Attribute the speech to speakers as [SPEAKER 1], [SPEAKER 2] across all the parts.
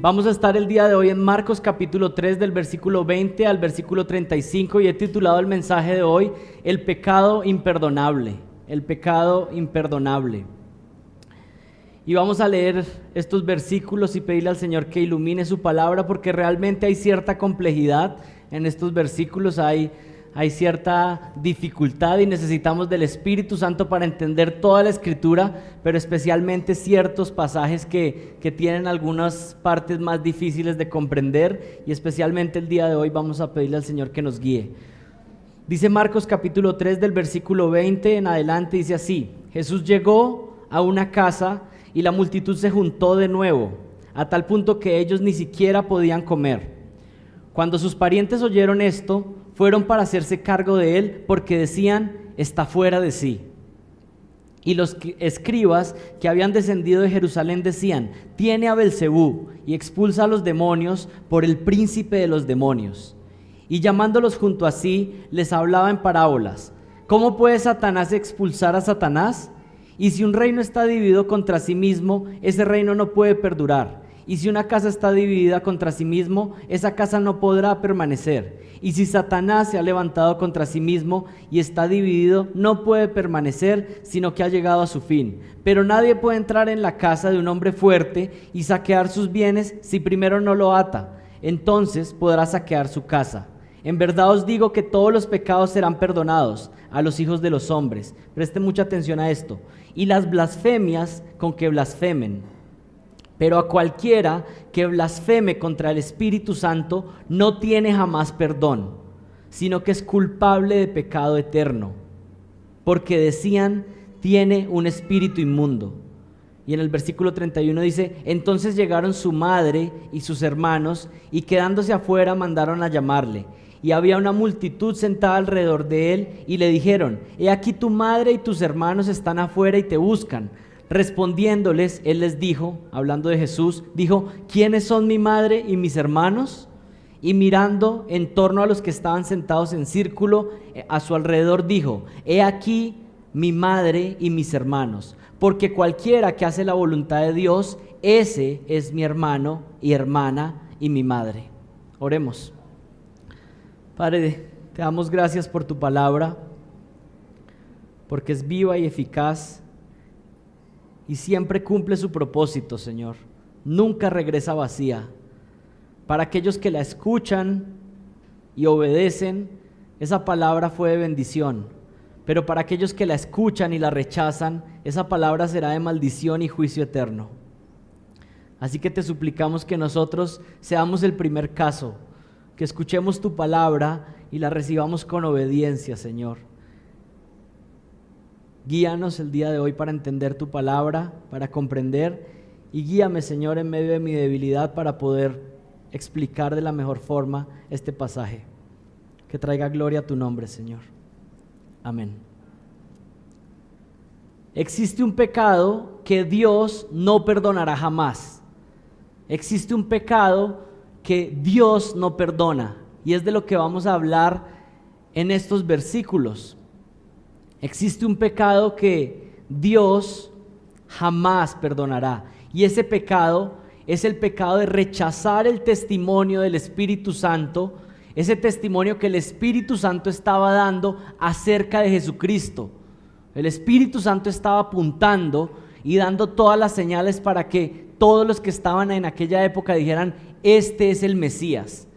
[SPEAKER 1] Vamos a estar el día de hoy en Marcos capítulo 3 del versículo 20 al versículo 35 y he titulado el mensaje de hoy El pecado imperdonable, el pecado imperdonable. Y vamos a leer estos versículos y pedirle al Señor que ilumine su palabra porque realmente hay cierta complejidad en estos versículos, hay cierta dificultad y necesitamos del Espíritu Santo para entender toda la Escritura, pero especialmente ciertos pasajes que tienen algunas partes más difíciles de comprender y especialmente el día de hoy vamos a pedirle al Señor que nos guíe. Dice Marcos capítulo 3 del versículo 20 en adelante, dice así: Jesús llegó a una casa y la multitud se juntó de nuevo, a tal punto que ellos ni siquiera podían comer. Cuando sus parientes oyeron esto, fueron para hacerse cargo de él porque decían: está fuera de sí. Y los escribas que habían descendido de Jerusalén decían: tiene a Belzebú y expulsa a los demonios por el príncipe de los demonios. Y llamándolos junto a sí, les hablaba en parábolas: ¿cómo puede Satanás expulsar a Satanás? Y si un reino está dividido contra sí mismo, ese reino no puede perdurar. Y si una casa está dividida contra sí mismo, esa casa no podrá permanecer. Y si Satanás se ha levantado contra sí mismo y está dividido, no puede permanecer, sino que ha llegado a su fin. Pero nadie puede entrar en la casa de un hombre fuerte y saquear sus bienes si primero no lo ata. Entonces podrá saquear su casa. En verdad os digo que todos los pecados serán perdonados a los hijos de los hombres. Presten mucha atención a esto. Y las blasfemias con que blasfemen. Pero a cualquiera que blasfeme contra el Espíritu Santo no tiene jamás perdón, sino que es culpable de pecado eterno, porque decían: tiene un espíritu inmundo. Y en el versículo 31 dice: entonces llegaron su madre y sus hermanos, y quedándose afuera mandaron a llamarle. Y había una multitud sentada alrededor de él, y le dijeron: he aquí tu madre y tus hermanos están afuera y te buscan. Respondiéndoles, él les dijo, hablando de Jesús, dijo: ¿quiénes son mi madre y mis hermanos? Y mirando en torno a los que estaban sentados en círculo a su alrededor, dijo: he aquí mi madre y mis hermanos, porque cualquiera que hace la voluntad de Dios, ese es mi hermano y hermana y mi madre. Oremos. Padre, te damos gracias por tu palabra, porque es viva y eficaz y siempre cumple su propósito, Señor. Nunca regresa vacía. Para aquellos que la escuchan y obedecen, esa palabra fue de bendición. Pero para aquellos que la escuchan y la rechazan, esa palabra será de maldición y juicio eterno. Así que te suplicamos que nosotros seamos el primer caso, que escuchemos tu palabra y la recibamos con obediencia, Señor. Guíanos el día de hoy para entender tu palabra, para comprender, y guíame, Señor, en medio de mi debilidad para poder explicar de la mejor forma este pasaje. Que traiga gloria a tu nombre, Señor. Amén. Existe un pecado que Dios no perdonará jamás. Existe un pecado que Dios no perdona, y es de lo que vamos a hablar en estos versículos. Existe un pecado que Dios jamás perdonará, y ese pecado es el pecado de rechazar el testimonio del Espíritu Santo, ese testimonio que el Espíritu Santo estaba dando acerca de Jesucristo. El Espíritu Santo estaba apuntando y dando todas las señales para que todos los que estaban en aquella época dijeran: este es el Mesías.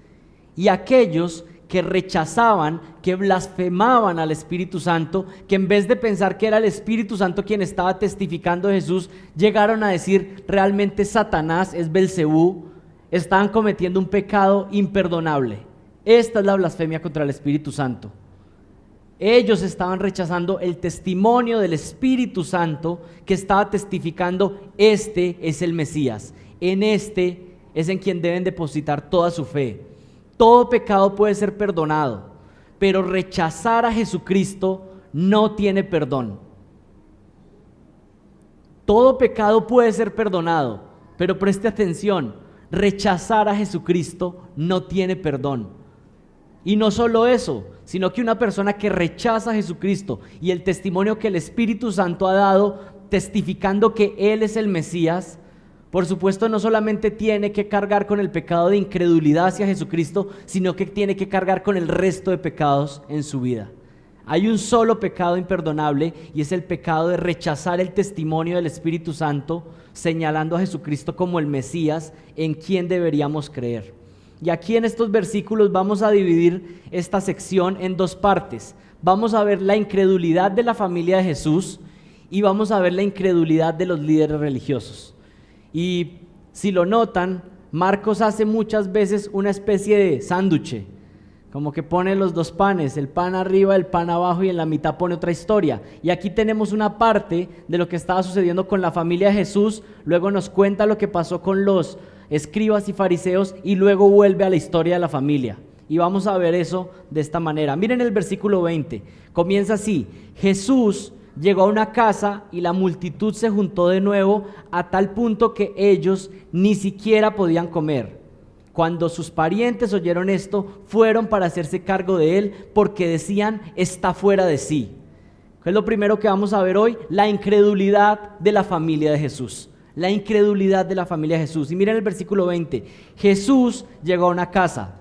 [SPEAKER 1] Y aquellos que rechazaban, que blasfemaban al Espíritu Santo, que en vez de pensar que era el Espíritu Santo quien estaba testificando de Jesús, llegaron a decir: realmente Satanás es Belzebú. Estaban cometiendo un pecado imperdonable. Esta es la blasfemia contra el Espíritu Santo. Ellos estaban rechazando el testimonio del Espíritu Santo que estaba testificando: este es el Mesías, en este es en quien deben depositar toda su fe. Todo pecado puede ser perdonado, pero rechazar a Jesucristo no tiene perdón. Todo pecado puede ser perdonado, pero preste atención: rechazar a Jesucristo no tiene perdón. Y no solo eso, sino que una persona que rechaza a Jesucristo y el testimonio que el Espíritu Santo ha dado testificando que Él es el Mesías, Por supuesto, no solamente tiene que cargar con el pecado de incredulidad hacia Jesucristo, sino que tiene que cargar con el resto de pecados en su vida. Hay un solo pecado imperdonable y es el pecado de rechazar el testimonio del Espíritu Santo, señalando a Jesucristo como el Mesías en quien deberíamos creer. Y aquí en estos versículos vamos a dividir esta sección en dos partes. Vamos a ver la incredulidad de la familia de Jesús y vamos a ver la incredulidad de los líderes religiosos. Y si lo notan, Marcos hace muchas veces una especie de sánduche, como que pone los dos panes, el pan arriba, el pan abajo, y en la mitad pone otra historia. Y aquí tenemos una parte de lo que estaba sucediendo con la familia de Jesús, luego nos cuenta lo que pasó con los escribas y fariseos y luego vuelve a la historia de la familia. Y vamos a ver eso de esta manera. Miren el versículo 20, comienza así: Jesús llegó a una casa y la multitud se juntó de nuevo a tal punto que ellos ni siquiera podían comer. Cuando sus parientes oyeron esto, fueron para hacerse cargo de él porque decían: está fuera de sí. ¿Qué es lo primero que vamos a ver hoy? La incredulidad de la familia de Jesús. La incredulidad de la familia de Jesús. Y miren el versículo 20. Jesús llegó a una casa.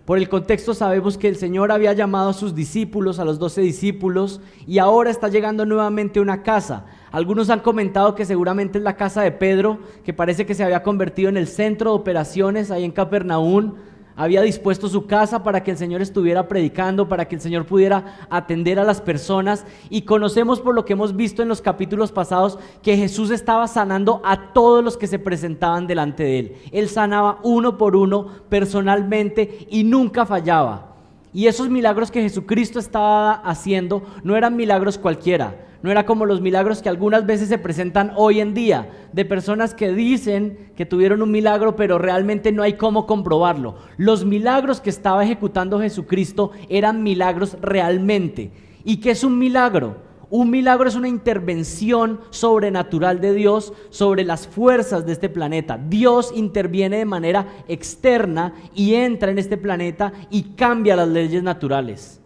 [SPEAKER 1] Por el contexto sabemos que el Señor había llamado a sus discípulos, a los 12 discípulos, y ahora está llegando nuevamente a una casa. Algunos han comentado que seguramente es la casa de Pedro, que parece que se había convertido en el centro de operaciones ahí en Capernaum. Había dispuesto su casa para que el Señor estuviera predicando, para que el Señor pudiera atender a las personas. Y conocemos por lo que hemos visto en los capítulos pasados que Jesús estaba sanando a todos los que se presentaban delante de él. Él sanaba uno por uno, personalmente, y nunca fallaba. Y esos milagros que Jesucristo estaba haciendo no eran milagros cualquiera. No era como los milagros que algunas veces se presentan hoy en día, de personas que dicen que tuvieron un milagro, pero realmente no hay cómo comprobarlo. Los milagros que estaba ejecutando Jesucristo eran milagros realmente. ¿Y qué es un milagro? Un milagro es una intervención sobrenatural de Dios sobre las fuerzas de este planeta. Dios interviene de manera externa y entra en este planeta y cambia las leyes naturales.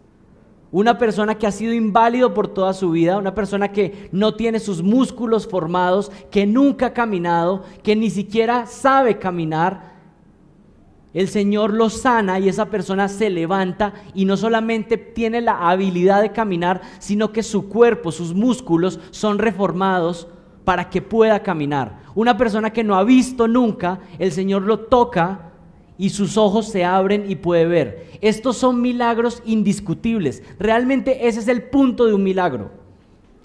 [SPEAKER 1] Una persona que ha sido inválido por toda su vida, una persona que no tiene sus músculos formados, que nunca ha caminado, que ni siquiera sabe caminar, el Señor lo sana y esa persona se levanta y no solamente tiene la habilidad de caminar, sino que su cuerpo, sus músculos son reformados para que pueda caminar. Una persona que no ha visto nunca, el Señor lo toca y sus ojos se abren y puede ver. Estos son milagros indiscutibles. Realmente ese es el punto de un milagro.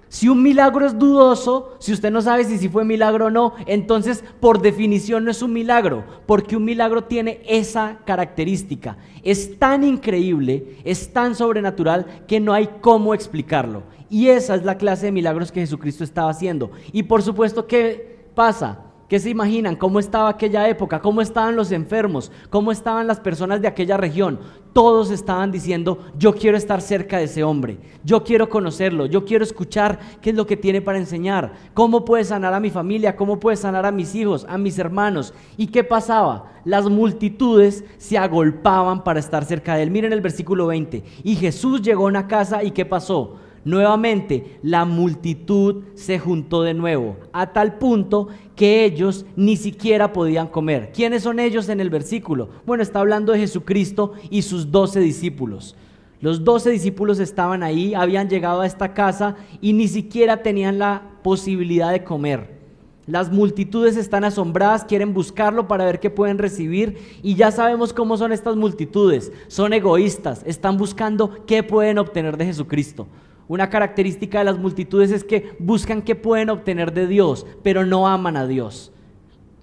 [SPEAKER 1] Si un milagro es dudoso, si usted no sabe si fue milagro o no, entonces por definición no es un milagro, porque un milagro tiene esa característica. Es tan increíble, es tan sobrenatural que no hay cómo explicarlo. Y esa es la clase de milagros que Jesucristo estaba haciendo. Y por supuesto, ¿qué pasa? ¿Qué se imaginan? ¿Cómo estaba aquella época? ¿Cómo estaban los enfermos? ¿Cómo estaban las personas de aquella región? Todos estaban diciendo: yo quiero estar cerca de ese hombre, yo quiero conocerlo, yo quiero escuchar qué es lo que tiene para enseñar, cómo puede sanar a mi familia, cómo puede sanar a mis hijos, a mis hermanos. ¿Y qué pasaba? Las multitudes se agolpaban para estar cerca de él. Miren el versículo 20. Y Jesús llegó a una casa, ¿y qué pasó? Nuevamente la multitud se juntó de nuevo, a tal punto que ellos ni siquiera podían comer. ¿Quiénes son ellos en el versículo? Bueno, está hablando de Jesucristo y sus 12 discípulos. Los 12 discípulos estaban ahí, habían llegado a esta casa y ni siquiera tenían la posibilidad de comer. Las multitudes están asombradas, quieren buscarlo para ver qué pueden recibir, y ya sabemos cómo son estas multitudes. Son egoístas, están buscando qué pueden obtener de Jesucristo. Una característica de las multitudes es que buscan qué pueden obtener de Dios, pero no aman a Dios.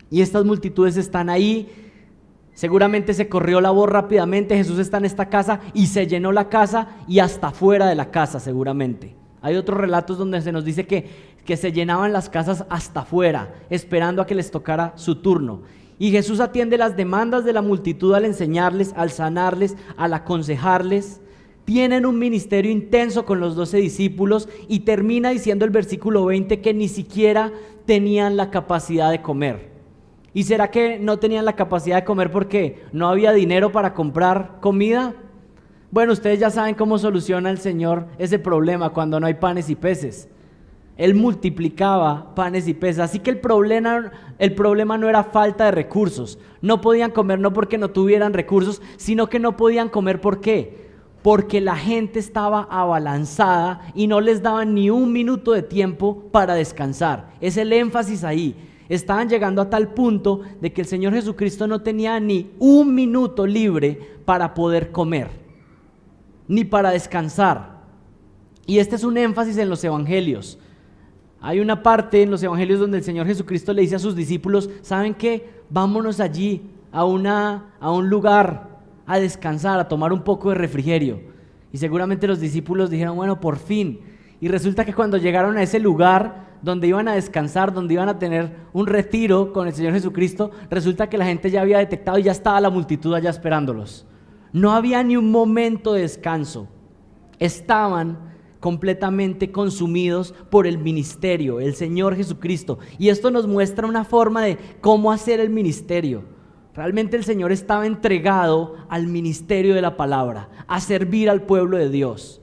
[SPEAKER 1] Y estas multitudes están ahí, seguramente se corrió la voz rápidamente: Jesús está en esta casa, y se llenó la casa y hasta fuera de la casa seguramente. Hay otros relatos donde se nos dice que se llenaban las casas hasta afuera, esperando a que les tocara su turno. Y Jesús atiende las demandas de la multitud al enseñarles, al sanarles, al aconsejarles. Tienen un ministerio intenso con los 12 discípulos y termina diciendo el versículo 20 que ni siquiera tenían la capacidad de comer. ¿Y será que no tenían la capacidad de comer porque no había dinero para comprar comida? Bueno, ustedes ya saben cómo soluciona el Señor ese problema cuando no hay panes y peces. Él multiplicaba panes y peces. Así que el problema no era falta de recursos. No podían comer no porque no tuvieran recursos, sino que no podían comer. ¿Por qué? Porque la gente estaba abalanzada y no les daban ni un minuto de tiempo para descansar. Es el énfasis ahí. Estaban llegando a tal punto de que el Señor Jesucristo no tenía ni un minuto libre para poder comer, ni para descansar. Y este es un énfasis en los evangelios. Hay una parte en los evangelios donde el Señor Jesucristo le dice a sus discípulos: ¿saben qué? Vámonos allí a un lugar a descansar, a tomar un poco de refrigerio. Y seguramente los discípulos dijeron: bueno, por fin. Y resulta que cuando llegaron a ese lugar donde iban a descansar, donde iban a tener un retiro con el Señor Jesucristo, resulta que la gente ya había detectado y ya estaba la multitud allá esperándolos. No había ni un momento de descanso. Estaban completamente consumidos por el ministerio, el Señor Jesucristo. Y esto nos muestra una forma de cómo hacer el ministerio. Realmente el Señor estaba entregado al ministerio de la palabra, a servir al pueblo de Dios.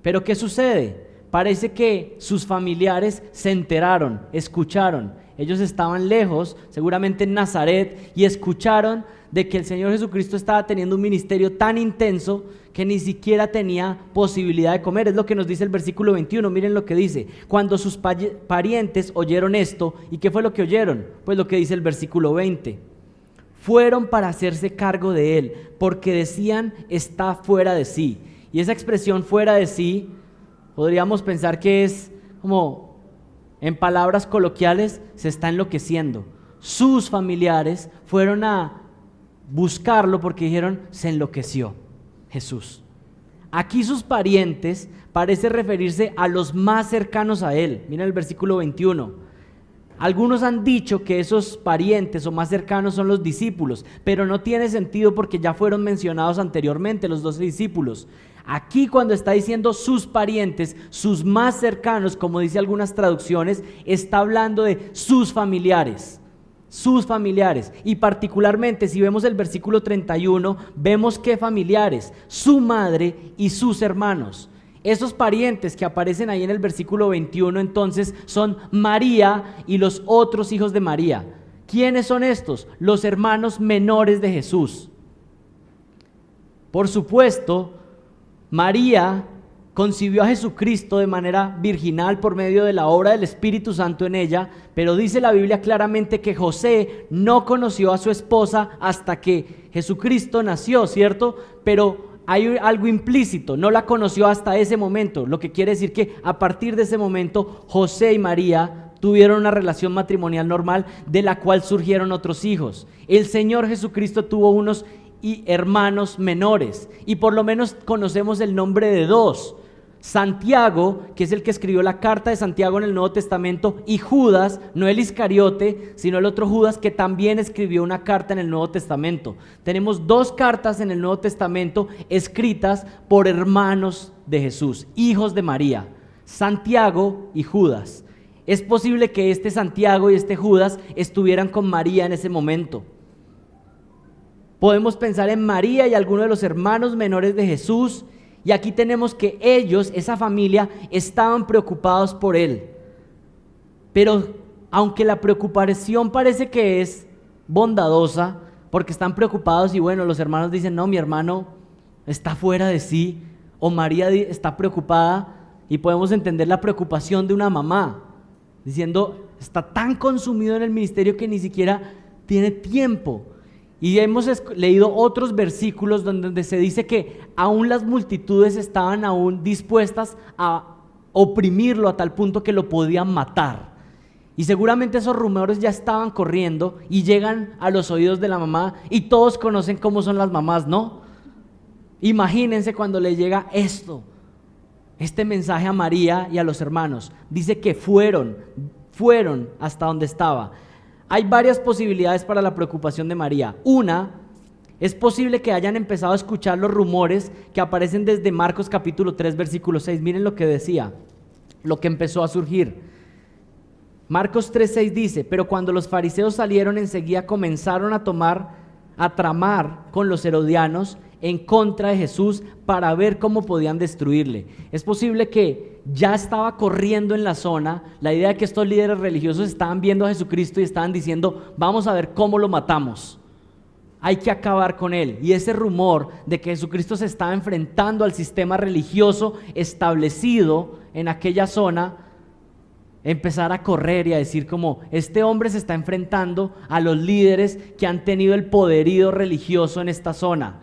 [SPEAKER 1] Pero ¿qué sucede? Parece que sus familiares se enteraron, escucharon. Ellos estaban lejos, seguramente en Nazaret, y escucharon de que el Señor Jesucristo estaba teniendo un ministerio tan intenso que ni siquiera tenía posibilidad de comer. Es lo que nos dice el versículo 21, miren lo que dice. Cuando sus parientes oyeron esto, ¿y qué fue lo que oyeron? Pues lo que dice el versículo 20. Fueron para hacerse cargo de él, porque decían: está fuera de sí. Y esa expresión fuera de sí, podríamos pensar que es como, en palabras coloquiales, se está enloqueciendo. Sus familiares fueron a buscarlo porque dijeron: se enloqueció Jesús. Aquí sus parientes parece referirse a los más cercanos a él. Miren el versículo 21. Algunos han dicho que esos parientes o más cercanos son los discípulos, pero no tiene sentido porque ya fueron mencionados anteriormente los 12 discípulos. Aquí, cuando está diciendo sus parientes, sus más cercanos, como dice algunas traducciones, está hablando de sus familiares. Sus familiares. Y particularmente, si vemos el versículo 31, vemos que familiares: su madre y sus hermanos. Esos parientes que aparecen ahí en el versículo 21 entonces son María y los otros hijos de María. ¿Quiénes son estos? Los hermanos menores de Jesús. Por supuesto, María concibió a Jesucristo de manera virginal por medio de la obra del Espíritu Santo en ella, pero dice la Biblia claramente que José no conoció a su esposa hasta que Jesucristo nació, ¿cierto? Pero hay algo implícito: no la conoció hasta ese momento, lo que quiere decir que a partir de ese momento José y María tuvieron una relación matrimonial normal, de la cual surgieron otros hijos. El Señor Jesucristo tuvo unos hermanos menores, y por lo menos conocemos el nombre de dos: Santiago, que es el que escribió la carta de Santiago en el Nuevo Testamento, y Judas, no el Iscariote, sino el otro Judas, que también escribió una carta en el Nuevo Testamento. Tenemos dos cartas en el Nuevo Testamento escritas por hermanos de Jesús, hijos de María: Santiago y Judas. Es posible que este Santiago y este Judas estuvieran con María en ese momento. Podemos pensar en María y algunos de los hermanos menores de Jesús. Y aquí tenemos que ellos, esa familia, estaban preocupados por él. Pero aunque la preocupación parece que es bondadosa, porque están preocupados y bueno, los hermanos dicen: no, mi hermano está fuera de sí, o María está preocupada, y podemos entender la preocupación de una mamá, diciendo: está tan consumido en el ministerio que ni siquiera tiene tiempo. Y hemos leído otros versículos donde se dice que aún las multitudes estaban aún dispuestas a oprimirlo a tal punto que lo podían matar. Y seguramente esos rumores ya estaban corriendo y llegan a los oídos de la mamá, y todos conocen cómo son las mamás, ¿no? Imagínense cuando le llega este mensaje a María y a los hermanos. Dice que fueron hasta donde estaba. Hay varias posibilidades para la preocupación de María. Una, es posible que hayan empezado a escuchar los rumores que aparecen desde Marcos capítulo 3 versículo 6. Miren lo que decía, lo que empezó a surgir. Marcos 3:6 dice: pero cuando los fariseos salieron, enseguida comenzaron a tramar con los herodianos en contra de Jesús para ver cómo podían destruirle. Es posible que ya estaba corriendo en la zona la idea de que estos líderes religiosos estaban viendo a Jesucristo y estaban diciendo: vamos a ver cómo lo matamos, hay que acabar con él. Y ese rumor de que Jesucristo se estaba enfrentando al sistema religioso establecido en aquella zona, empezar a correr y a decir como: este hombre se está enfrentando a los líderes que han tenido el poderío religioso en esta zona,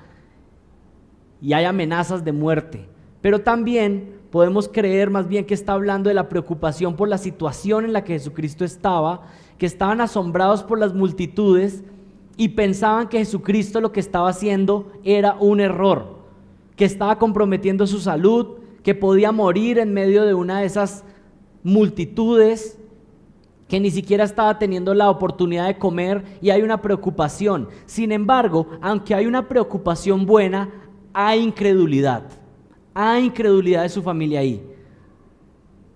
[SPEAKER 1] y hay amenazas de muerte. Pero también podemos creer más bien que está hablando de la preocupación por la situación en la que Jesucristo estaba, que estaban asombrados por las multitudes y pensaban que Jesucristo lo que estaba haciendo era un error, que estaba comprometiendo su salud, que podía morir en medio de una de esas multitudes, que ni siquiera estaba teniendo la oportunidad de comer, y hay una preocupación. Sin embargo, aunque hay una preocupación buena, hay incredulidad de su familia ahí,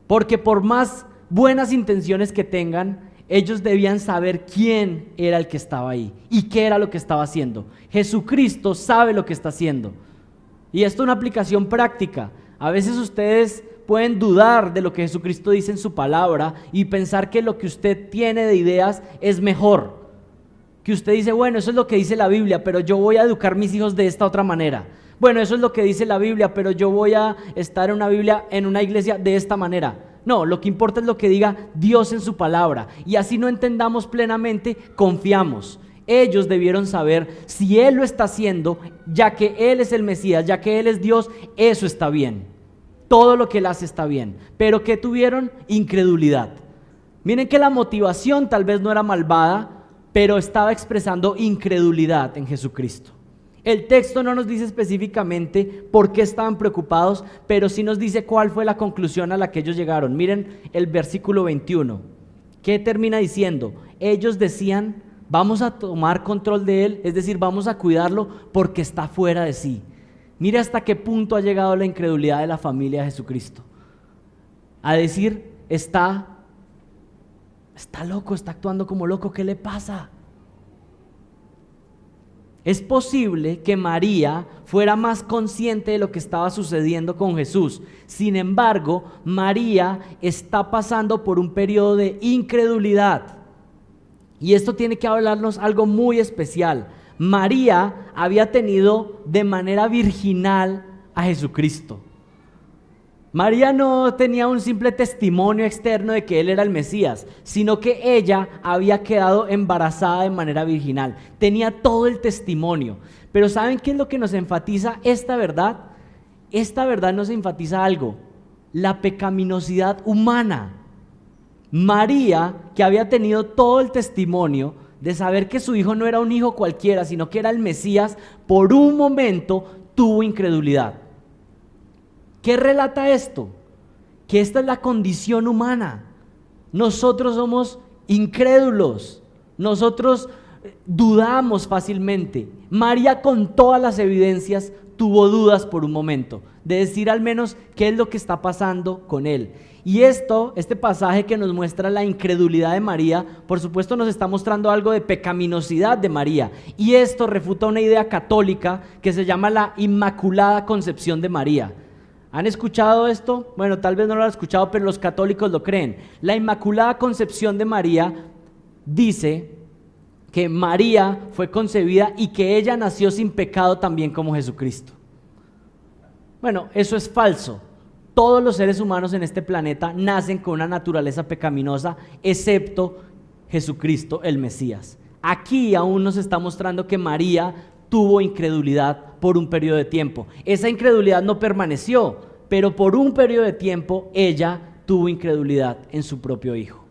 [SPEAKER 1] porque por más buenas intenciones que tengan, ellos debían saber quién era el que estaba ahí y qué era lo que estaba haciendo. Jesucristo sabe lo que está haciendo, y esto es una aplicación práctica. A veces ustedes pueden dudar de lo que Jesucristo dice en su palabra y pensar que lo que usted tiene de ideas es mejor, que usted dice: bueno, eso es lo que dice la Biblia, pero yo voy a educar mis hijos de esta otra manera. Bueno, eso es lo que dice la Biblia, pero yo voy a estar en una iglesia de esta manera. No, lo que importa es lo que diga Dios en su palabra, y así no entendamos plenamente, confiamos. Ellos debieron saber si Él lo está haciendo, ya que Él es el Mesías, ya que Él es Dios, eso está bien. Todo lo que Él hace está bien. Pero ¿qué tuvieron? Incredulidad. Miren que la motivación tal vez no era malvada, pero estaba expresando incredulidad en Jesucristo. El texto no nos dice específicamente por qué estaban preocupados, pero sí nos dice cuál fue la conclusión a la que ellos llegaron. Miren el versículo 21. ¿Qué termina diciendo? Ellos decían: vamos a tomar control de él, es decir, vamos a cuidarlo porque está fuera de sí. Mire hasta qué punto ha llegado la incredulidad de la familia de Jesucristo. A decir: está loco, está actuando como loco, ¿qué le pasa? Es posible que María fuera más consciente de lo que estaba sucediendo con Jesús. Sin embargo, María está pasando por un periodo de incredulidad. Y esto tiene que hablarnos algo muy especial. María había tenido de manera virginal a Jesucristo. María no tenía un simple testimonio externo de que Él era el Mesías, sino que ella había quedado embarazada de manera virginal. Tenía todo el testimonio. Pero ¿saben qué es lo que nos enfatiza esta verdad? Esta verdad nos enfatiza algo: la pecaminosidad humana. María, que había tenido todo el testimonio de saber que su hijo no era un hijo cualquiera, sino que era el Mesías, por un momento tuvo incredulidad. ¿Qué relata esto? Que esta es la condición humana. Nosotros somos incrédulos, nosotros dudamos fácilmente. María, con todas las evidencias, tuvo dudas por un momento, de decir al menos qué es lo que está pasando con él. Y este pasaje que nos muestra la incredulidad de María, por supuesto nos está mostrando algo de pecaminosidad de María. Y esto refuta una idea católica que se llama la Inmaculada Concepción de María. ¿Han escuchado esto? Bueno, tal vez no lo han escuchado, pero los católicos lo creen. La Inmaculada Concepción de María dice que María fue concebida y que ella nació sin pecado también como Jesucristo. Bueno, eso es falso. Todos los seres humanos en este planeta nacen con una naturaleza pecaminosa, excepto Jesucristo, el Mesías. Aquí aún nos está mostrando que María tuvo incredulidad por un periodo de tiempo. Esa incredulidad no permaneció, pero por un periodo de tiempo ella tuvo incredulidad en su propio hijo.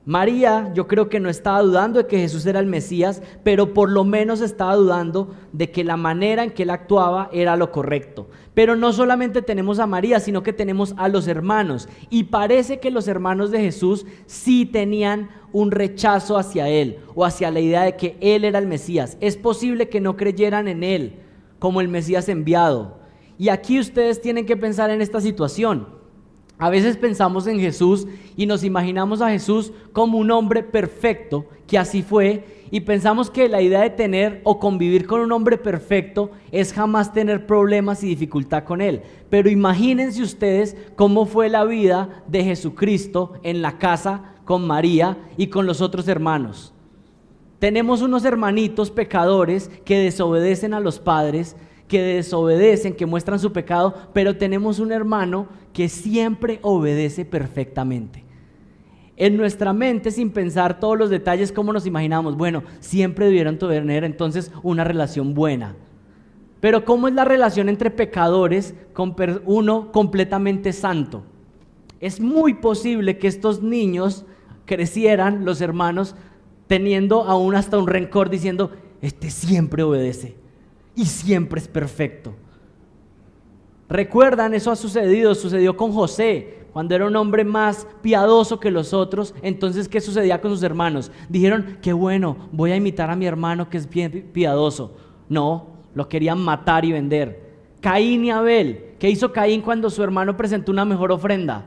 [SPEAKER 1] María, yo creo que no estaba dudando de que Jesús era el Mesías, pero por lo menos estaba dudando de que la manera en que él actuaba era lo correcto. Pero no solamente tenemos a María, sino que tenemos a los hermanos, y parece que los hermanos de Jesús sí tenían un rechazo hacia él, o hacia la idea de que él era el Mesías. Es posible que no creyeran en él como el Mesías enviado. Y aquí ustedes tienen que pensar en esta situación. A veces pensamos en Jesús y nos imaginamos a Jesús como un hombre perfecto, que así fue, y pensamos que la idea de tener o convivir con un hombre perfecto es jamás tener problemas y dificultad con él. Pero imagínense ustedes cómo fue la vida de Jesucristo en la casa con María y con los otros hermanos. Tenemos unos hermanitos pecadores que desobedecen a los padres, que desobedecen, que muestran su pecado, pero tenemos un hermano que siempre obedece perfectamente. En nuestra mente, sin pensar todos los detalles, ¿cómo nos imaginamos? Bueno, siempre debieron tener entonces una relación buena. Pero ¿cómo es la relación entre pecadores con uno completamente santo? Es muy posible que estos niños crecieran, los hermanos, teniendo aún hasta un rencor diciendo, este siempre obedece y siempre es perfecto. ¿Recuerdan? Eso ha sucedió con José, cuando era un hombre más piadoso que los otros. Entonces, ¿qué sucedía con sus hermanos? Dijeron, qué bueno, voy a imitar a mi hermano que es bien piadoso. No, lo querían matar y vender. Caín y Abel, ¿qué hizo Caín cuando su hermano presentó una mejor ofrenda?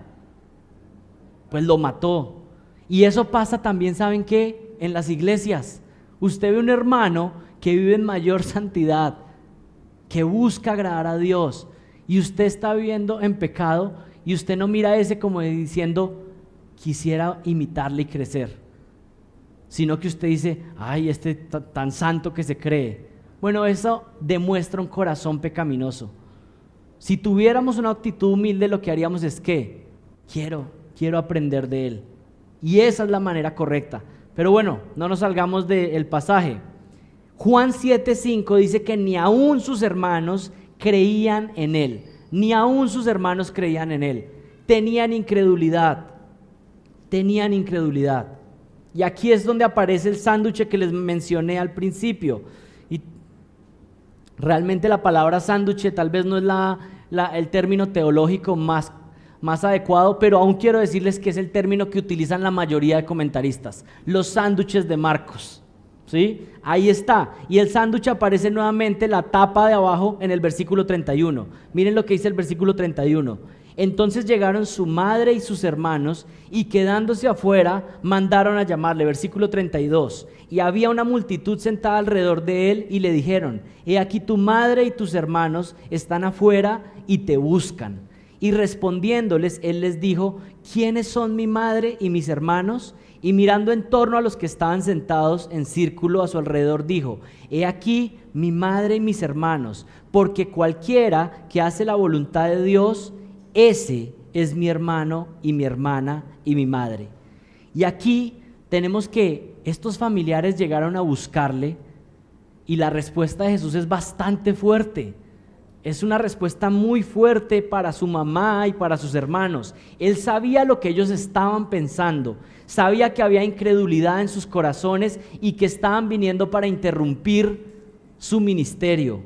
[SPEAKER 1] Pues lo mató. Y eso pasa también, ¿saben qué? En las iglesias. Usted ve un hermano que vive en mayor santidad, que busca agradar a Dios, y usted está viviendo en pecado, y usted no mira a ese como diciendo, quisiera imitarle y crecer, sino que usted dice, ay, este tan santo que se cree. Bueno, eso demuestra un corazón pecaminoso. Si tuviéramos una actitud humilde, lo que haríamos es que quiero aprender de él. Y esa es la manera correcta. Pero bueno, no nos salgamos del pasaje. Juan 7:5 dice que ni aún sus hermanos creían en él. Ni aún sus hermanos creían en él. Tenían incredulidad. Y aquí es donde aparece el sándwich que les mencioné al principio. Y realmente la palabra sándwich tal vez no es el término teológico más adecuado, pero aún quiero decirles que es el término que utilizan la mayoría de comentaristas. Los sándwiches de Marcos. ¿Sí? Ahí está. Y el sándwich aparece nuevamente, la tapa de abajo, en el versículo 31. Miren lo que dice el versículo 31. Entonces llegaron su madre y sus hermanos, y quedándose afuera, mandaron a llamarle. Versículo 32. Y había una multitud sentada alrededor de él, y le dijeron, he aquí tu madre y tus hermanos están afuera y te buscan. Y respondiéndoles, él les dijo, ¿quiénes son mi madre y mis hermanos? Y mirando en torno a los que estaban sentados en círculo a su alrededor, dijo, he aquí mi madre y mis hermanos, porque cualquiera que hace la voluntad de Dios, ese es mi hermano y mi hermana y mi madre. Y aquí tenemos que estos familiares llegaron a buscarle, y la respuesta de Jesús es bastante fuerte. Es una respuesta muy fuerte para su mamá y para sus hermanos. Él sabía lo que ellos estaban pensando, sabía que había incredulidad en sus corazones y que estaban viniendo para interrumpir su ministerio.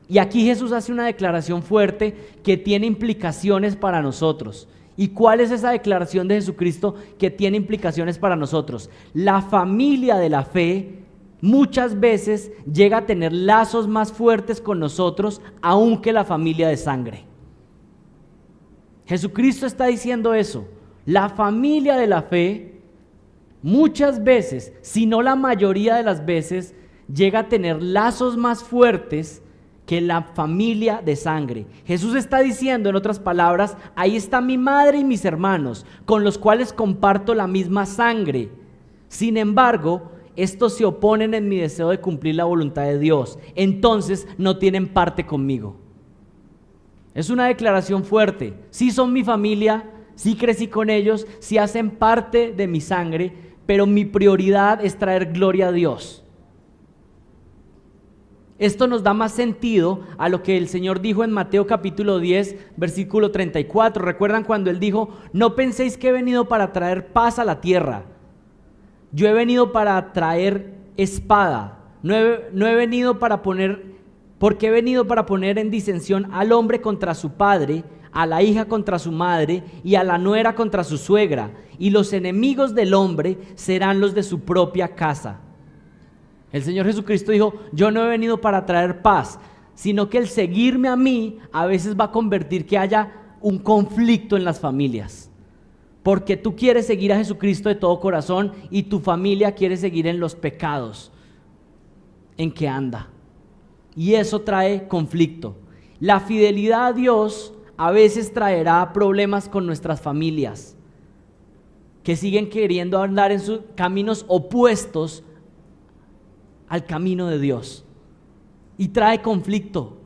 [SPEAKER 1] Y aquí Jesús hace una declaración fuerte que tiene implicaciones para nosotros. ¿Y cuál es esa declaración de Jesucristo que tiene implicaciones para nosotros? La familia de la fe muchas veces llega a tener lazos más fuertes con nosotros, aún que la familia de sangre. Jesucristo está diciendo eso. La familia de la fe muchas veces, si no la mayoría de las veces, llega a tener lazos más fuertes que la familia de sangre. Jesús está diciendo, en otras palabras, ahí está mi madre y mis hermanos, con los cuales comparto la misma sangre. Sin embargo, estos se oponen en mi deseo de cumplir la voluntad de Dios. Entonces no tienen parte conmigo. Es una declaración fuerte. Sí son mi familia, sí crecí con ellos, sí hacen parte de mi sangre, pero mi prioridad es traer gloria a Dios. Esto nos da más sentido a lo que el Señor dijo en Mateo capítulo 10, versículo 34. ¿Recuerdan cuando Él dijo, no penséis que he venido para traer paz a la tierra? Yo he venido para traer espada, no he venido para poner, porque he venido para poner en disensión al hombre contra su padre, a la hija contra su madre y a la nuera contra su suegra, y los enemigos del hombre serán los de su propia casa. El Señor Jesucristo dijo, yo no he venido para traer paz, sino que el seguirme a mí a veces va a convertir que haya un conflicto en las familias, porque tú quieres seguir a Jesucristo de todo corazón y tu familia quiere seguir en los pecados en que anda, y eso trae conflicto. La fidelidad a Dios a veces traerá problemas con nuestras familias, que siguen queriendo andar en sus caminos opuestos al camino de Dios, y trae conflicto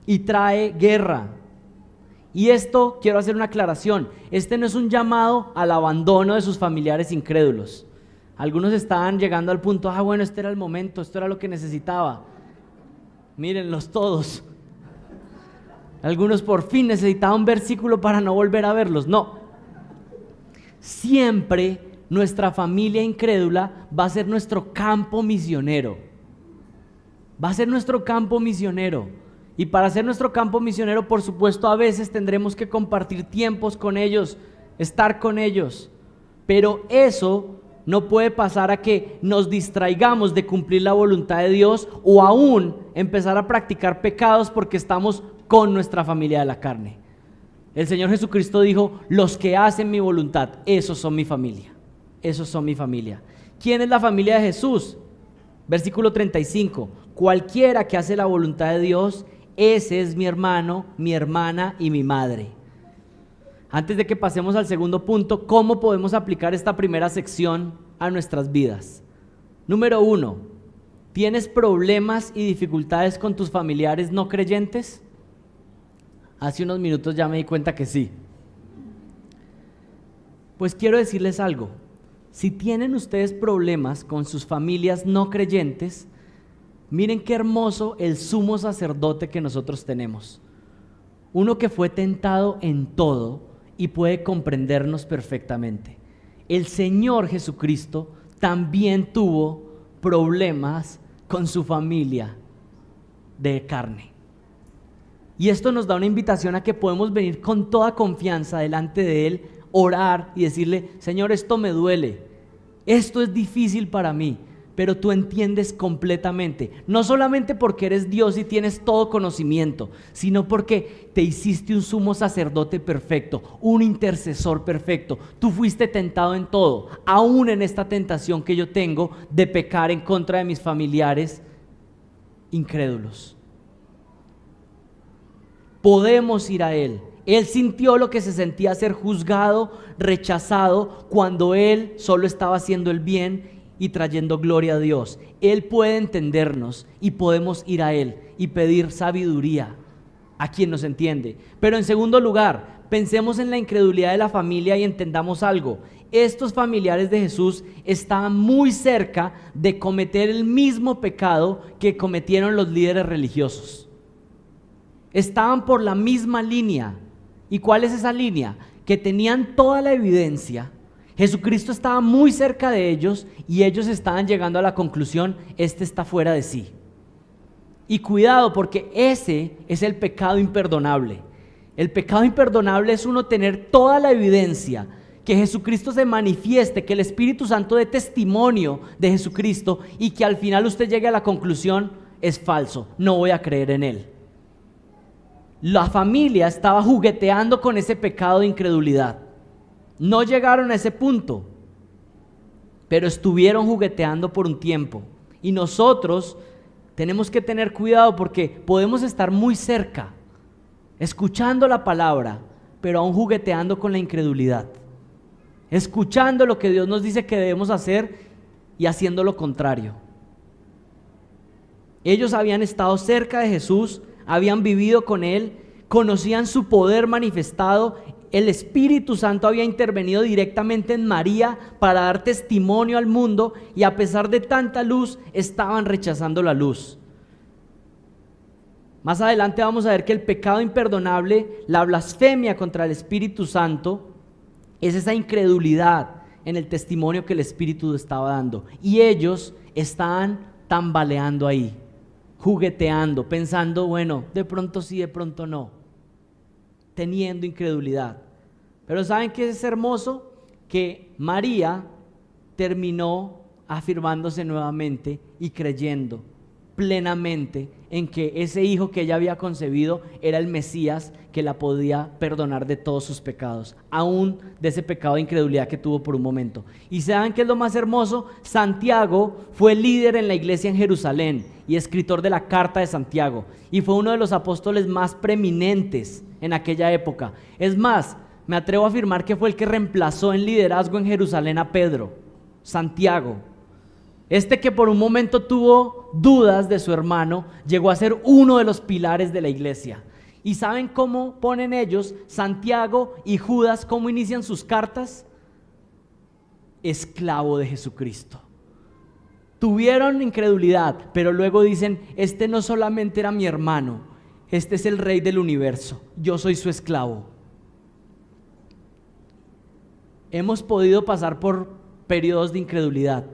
[SPEAKER 1] y trae guerra. Y esto, quiero hacer una aclaración, este no es un llamado al abandono de sus familiares incrédulos. Algunos estaban llegando al punto, bueno, este era el momento, esto era lo que necesitaba. Mírenlos todos. Algunos por fin necesitaban un versículo para no volver a verlos. No. Siempre nuestra familia incrédula va a ser nuestro campo misionero. Va a ser nuestro campo misionero. Y para ser nuestro campo misionero, por supuesto, a veces tendremos que compartir tiempos con ellos, estar con ellos. Pero eso no puede pasar a que nos distraigamos de cumplir la voluntad de Dios, o aún empezar a practicar pecados porque estamos con nuestra familia de la carne. El Señor Jesucristo dijo: los que hacen mi voluntad, esos son mi familia. Esos son mi familia. ¿Quién es la familia de Jesús? Versículo 35. Cualquiera que hace la voluntad de Dios, ese es mi hermano, mi hermana y mi madre. Antes de que pasemos al segundo punto, ¿cómo podemos aplicar esta primera sección a nuestras vidas? Número 1, ¿tienes problemas y dificultades con tus familiares no creyentes? Hace unos minutos ya me di cuenta que sí. Pues quiero decirles algo. Si tienen ustedes problemas con sus familias no creyentes, miren qué hermoso el sumo sacerdote que nosotros tenemos. Uno que fue tentado en todo y puede comprendernos perfectamente. El Señor Jesucristo también tuvo problemas con su familia de carne. Y esto nos da una invitación a que podemos venir con toda confianza delante de Él, orar y decirle: Señor, esto me duele, esto es difícil para mí, pero tú entiendes completamente, no solamente porque eres Dios y tienes todo conocimiento, sino porque te hiciste un sumo sacerdote perfecto, un intercesor perfecto. Tú fuiste tentado en todo, aún en esta tentación que yo tengo de pecar en contra de mis familiares incrédulos. Podemos ir a Él. Él sintió lo que se sentía ser juzgado, rechazado, cuando Él solo estaba haciendo el bien y trayendo gloria a Dios. Él puede entendernos y podemos ir a Él y pedir sabiduría a quien nos entiende. Pero en segundo lugar, pensemos en la incredulidad de la familia y entendamos algo. Estos familiares de Jesús estaban muy cerca de cometer el mismo pecado que cometieron los líderes religiosos. Estaban por la misma línea. ¿Y cuál es esa línea? Que tenían toda la evidencia. Jesucristo estaba muy cerca de ellos y ellos estaban llegando a la conclusión: este está fuera de sí. Y cuidado, porque ese es el pecado imperdonable. El pecado imperdonable es uno tener toda la evidencia, que Jesucristo se manifieste, que el Espíritu Santo dé testimonio de Jesucristo y que al final usted llegue a la conclusión: es falso, no voy a creer en Él. La familia estaba jugueteando con ese pecado de incredulidad. No llegaron a ese punto, pero estuvieron jugueteando por un tiempo. Y nosotros tenemos que tener cuidado, porque podemos estar muy cerca, escuchando la palabra, pero aún jugueteando con la incredulidad, escuchando lo que Dios nos dice que debemos hacer y haciendo lo contrario. Ellos habían estado cerca de Jesús, habían vivido con Él, conocían su poder manifestado. El Espíritu Santo había intervenido directamente en María para dar testimonio al mundo, y a pesar de tanta luz, estaban rechazando la luz. Más adelante vamos a ver que el pecado imperdonable, la blasfemia contra el Espíritu Santo, es esa incredulidad en el testimonio que el Espíritu estaba dando. Y ellos estaban tambaleando ahí, jugueteando, pensando: bueno, de pronto sí, de pronto no, teniendo incredulidad. Pero ¿saben qué es hermoso? Que María terminó afirmándose nuevamente y creyendo plenamente en que ese hijo que ella había concebido era el Mesías que la podía perdonar de todos sus pecados, aún de ese pecado de incredulidad que tuvo por un momento. ¿Y saben qué es lo más hermoso? Santiago fue líder en la iglesia en Jerusalén y escritor de la carta de Santiago, y fue uno de los apóstoles más preeminentes en aquella época. Es más, me atrevo a afirmar que fue el que reemplazó en liderazgo en Jerusalén a Pedro, Santiago. Este que por un momento tuvo dudas de su hermano, llegó a ser uno de los pilares de la iglesia. ¿Y saben cómo ponen ellos, Santiago y Judas, cómo inician sus cartas? Esclavo de Jesucristo. Tuvieron incredulidad, pero luego dicen, este no solamente era mi hermano, este es el rey del universo, yo soy su esclavo. Hemos podido pasar por periodos de incredulidad,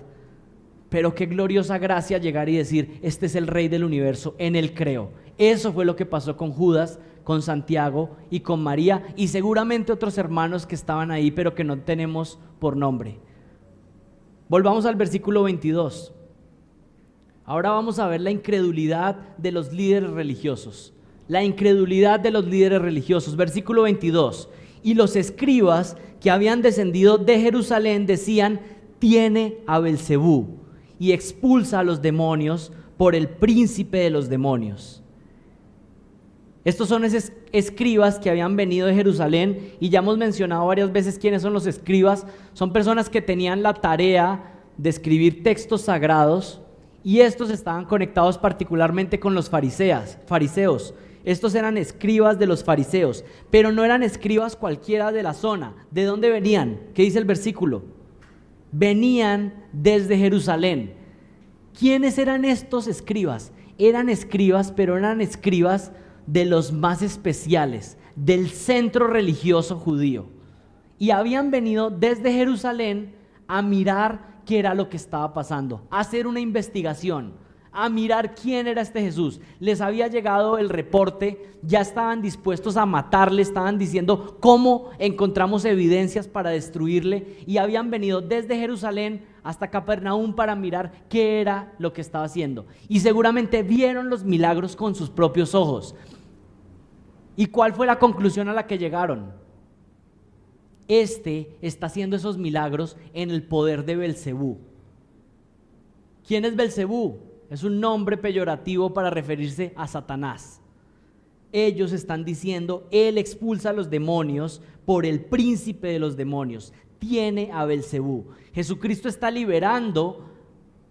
[SPEAKER 1] pero qué gloriosa gracia llegar y decir, este es el rey del universo, en él creo. Eso fue lo que pasó con Judas, con Santiago y con María, y seguramente otros hermanos que estaban ahí, pero que no tenemos por nombre. Volvamos al versículo 22. Ahora vamos a ver la incredulidad de los líderes religiosos. La incredulidad de los líderes religiosos. Versículo 22. Y los escribas que habían descendido de Jerusalén decían, tiene a Belcebú y expulsa a los demonios por el príncipe de los demonios. Estos son esos escribas que habían venido de Jerusalén, y ya hemos mencionado varias veces quiénes son los escribas. Son personas que tenían la tarea de escribir textos sagrados, y estos estaban conectados particularmente con los fariseos. Estos eran escribas de los fariseos, pero no eran escribas cualquiera de la zona. ¿De dónde venían? ¿Qué dice el versículo? Venían desde Jerusalén. ¿Quiénes eran estos escribas? Eran escribas, pero eran escribas de los más especiales, del centro religioso judío. Y habían venido desde Jerusalén a mirar qué era lo que estaba pasando, a hacer una investigación, a mirar quién era este Jesús. Les había llegado el reporte, ya estaban dispuestos a matarle, estaban diciendo cómo encontramos evidencias para destruirle, y habían venido desde Jerusalén hasta Capernaum para mirar qué era lo que estaba haciendo. Y seguramente vieron los milagros con sus propios ojos. ¿Y cuál fue la conclusión a la que llegaron? Este está haciendo esos milagros en el poder de Belcebú. ¿Quién es Belcebú? Es un nombre peyorativo para referirse a Satanás. Ellos están diciendo, él expulsa a los demonios por el príncipe de los demonios. Tiene a Belcebú. Jesucristo está liberando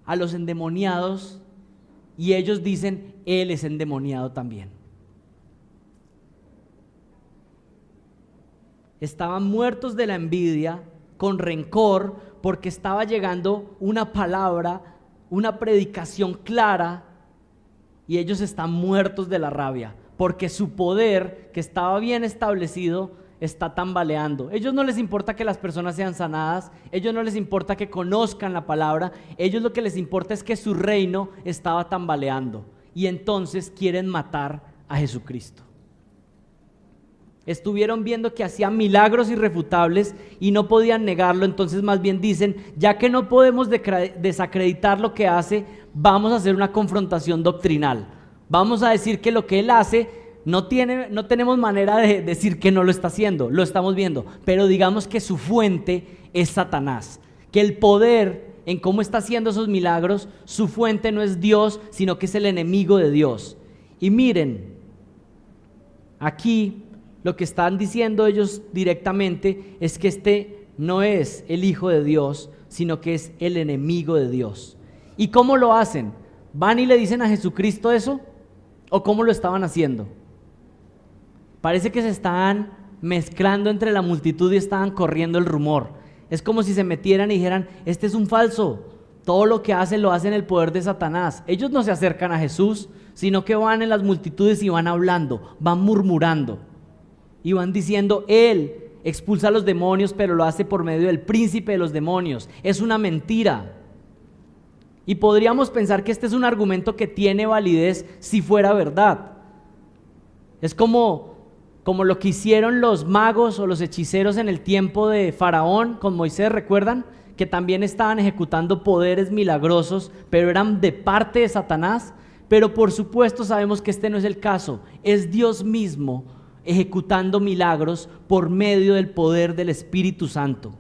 [SPEAKER 1] a los endemoniados, y ellos dicen, él es endemoniado también. Estaban muertos de la envidia, con rencor, porque estaba llegando una palabra, una predicación clara, y ellos están muertos de la rabia, porque su poder, que estaba bien establecido, está tambaleando. A ellos no les importa que las personas sean sanadas, a ellos no les importa que conozcan la palabra, a ellos lo que les importa es que su reino estaba tambaleando, y entonces quieren matar a Jesucristo. Estuvieron viendo que hacía milagros irrefutables y no podían negarlo, entonces más bien dicen, ya que no podemos desacreditar lo que hace, vamos a hacer una confrontación doctrinal. Vamos a decir que lo que él hace no tenemos manera de decir que no lo está haciendo, lo estamos viendo, pero digamos que su fuente es Satanás, que el poder en cómo está haciendo esos milagros, su fuente no es Dios, sino que es el enemigo de Dios. Y miren, aquí lo que están diciendo ellos directamente es que este no es el Hijo de Dios, sino que es el enemigo de Dios. ¿Y cómo lo hacen? ¿Van y le dicen a Jesucristo eso? ¿O cómo lo estaban haciendo? Parece que se estaban mezclando entre la multitud y estaban corriendo el rumor. Es como si se metieran y dijeran, este es un falso, todo lo que hace lo hace en el poder de Satanás. Ellos no se acercan a Jesús, sino que van en las multitudes y van hablando, van murmurando. Y van diciendo, él expulsa a los demonios, pero lo hace por medio del príncipe de los demonios. Es una mentira. Y podríamos pensar que este es un argumento que tiene validez si fuera verdad. Es como lo que hicieron los magos o los hechiceros en el tiempo de Faraón con Moisés, ¿recuerdan? Que también estaban ejecutando poderes milagrosos, pero eran de parte de Satanás. Pero por supuesto sabemos que este no es el caso. Es Dios mismo ejecutando milagros por medio del poder del Espíritu Santo.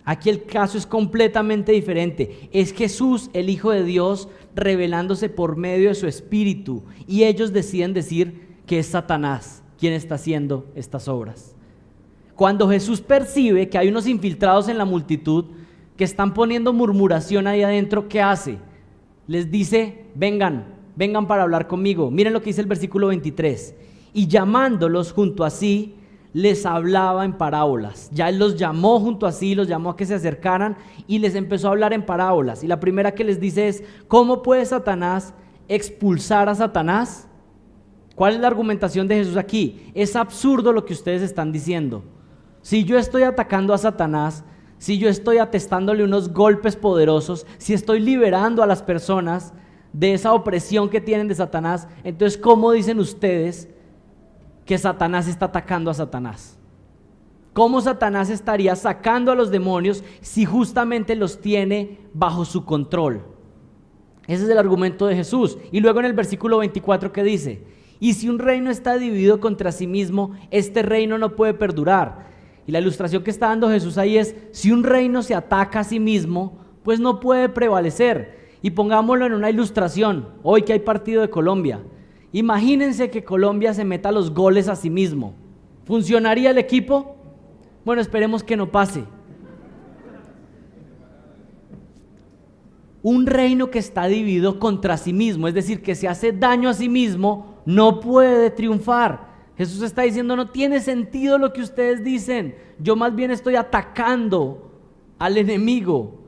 [SPEAKER 1] Aquí el caso es completamente diferente. Es Jesús, el Hijo de Dios, revelándose por medio de su Espíritu. Y ellos deciden decir que es Satanás quien está haciendo estas obras. Cuando Jesús percibe que hay unos infiltrados en la multitud que están poniendo murmuración ahí adentro, ¿qué hace? Les dice, vengan para hablar conmigo. Miren lo que dice el versículo 23. Y llamándolos junto a sí, les hablaba en parábolas. Ya Él los llamó junto a sí, los llamó a que se acercaran y les empezó a hablar en parábolas. Y la primera que les dice es, ¿cómo puede Satanás expulsar a Satanás? ¿Cuál es la argumentación de Jesús aquí? Es absurdo lo que ustedes están diciendo. Si yo estoy atacando a Satanás, si yo estoy atestándole unos golpes poderosos, si estoy liberando a las personas de esa opresión que tienen de Satanás, entonces ¿cómo dicen ustedes que Satanás está atacando a Satanás? ¿Cómo Satanás estaría sacando a los demonios si justamente los tiene bajo su control? Ese es el argumento de Jesús. Y luego en el versículo 24 que dice, y si un reino está dividido contra sí mismo, este reino no puede perdurar. Y la ilustración que está dando Jesús ahí es, si un reino se ataca a sí mismo, pues no puede prevalecer. Y pongámoslo en una ilustración, hoy que hay partido de Colombia. Imagínense que Colombia se meta los goles a sí mismo. ¿Funcionaría el equipo? Bueno, esperemos que no pase. Un reino que está dividido contra sí mismo, es decir, que se hace daño a sí mismo, no puede triunfar. Jesús está diciendo, no tiene sentido lo que ustedes dicen. Yo más bien estoy atacando al enemigo.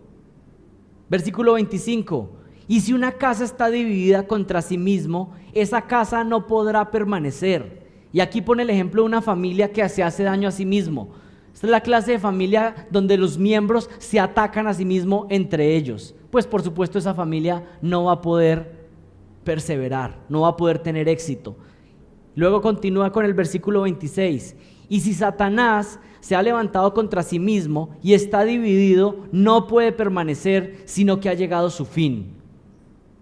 [SPEAKER 1] Versículo 25. Y si una casa está dividida contra sí mismo, esa casa no podrá permanecer. Y aquí pone el ejemplo de una familia que se hace daño a sí mismo. Esta es la clase de familia donde los miembros se atacan a sí mismo entre ellos. Pues por supuesto esa familia no va a poder perseverar, no va a poder tener éxito. Luego continúa con el versículo 26. Y si Satanás se ha levantado contra sí mismo y está dividido, no puede permanecer, sino que ha llegado su fin.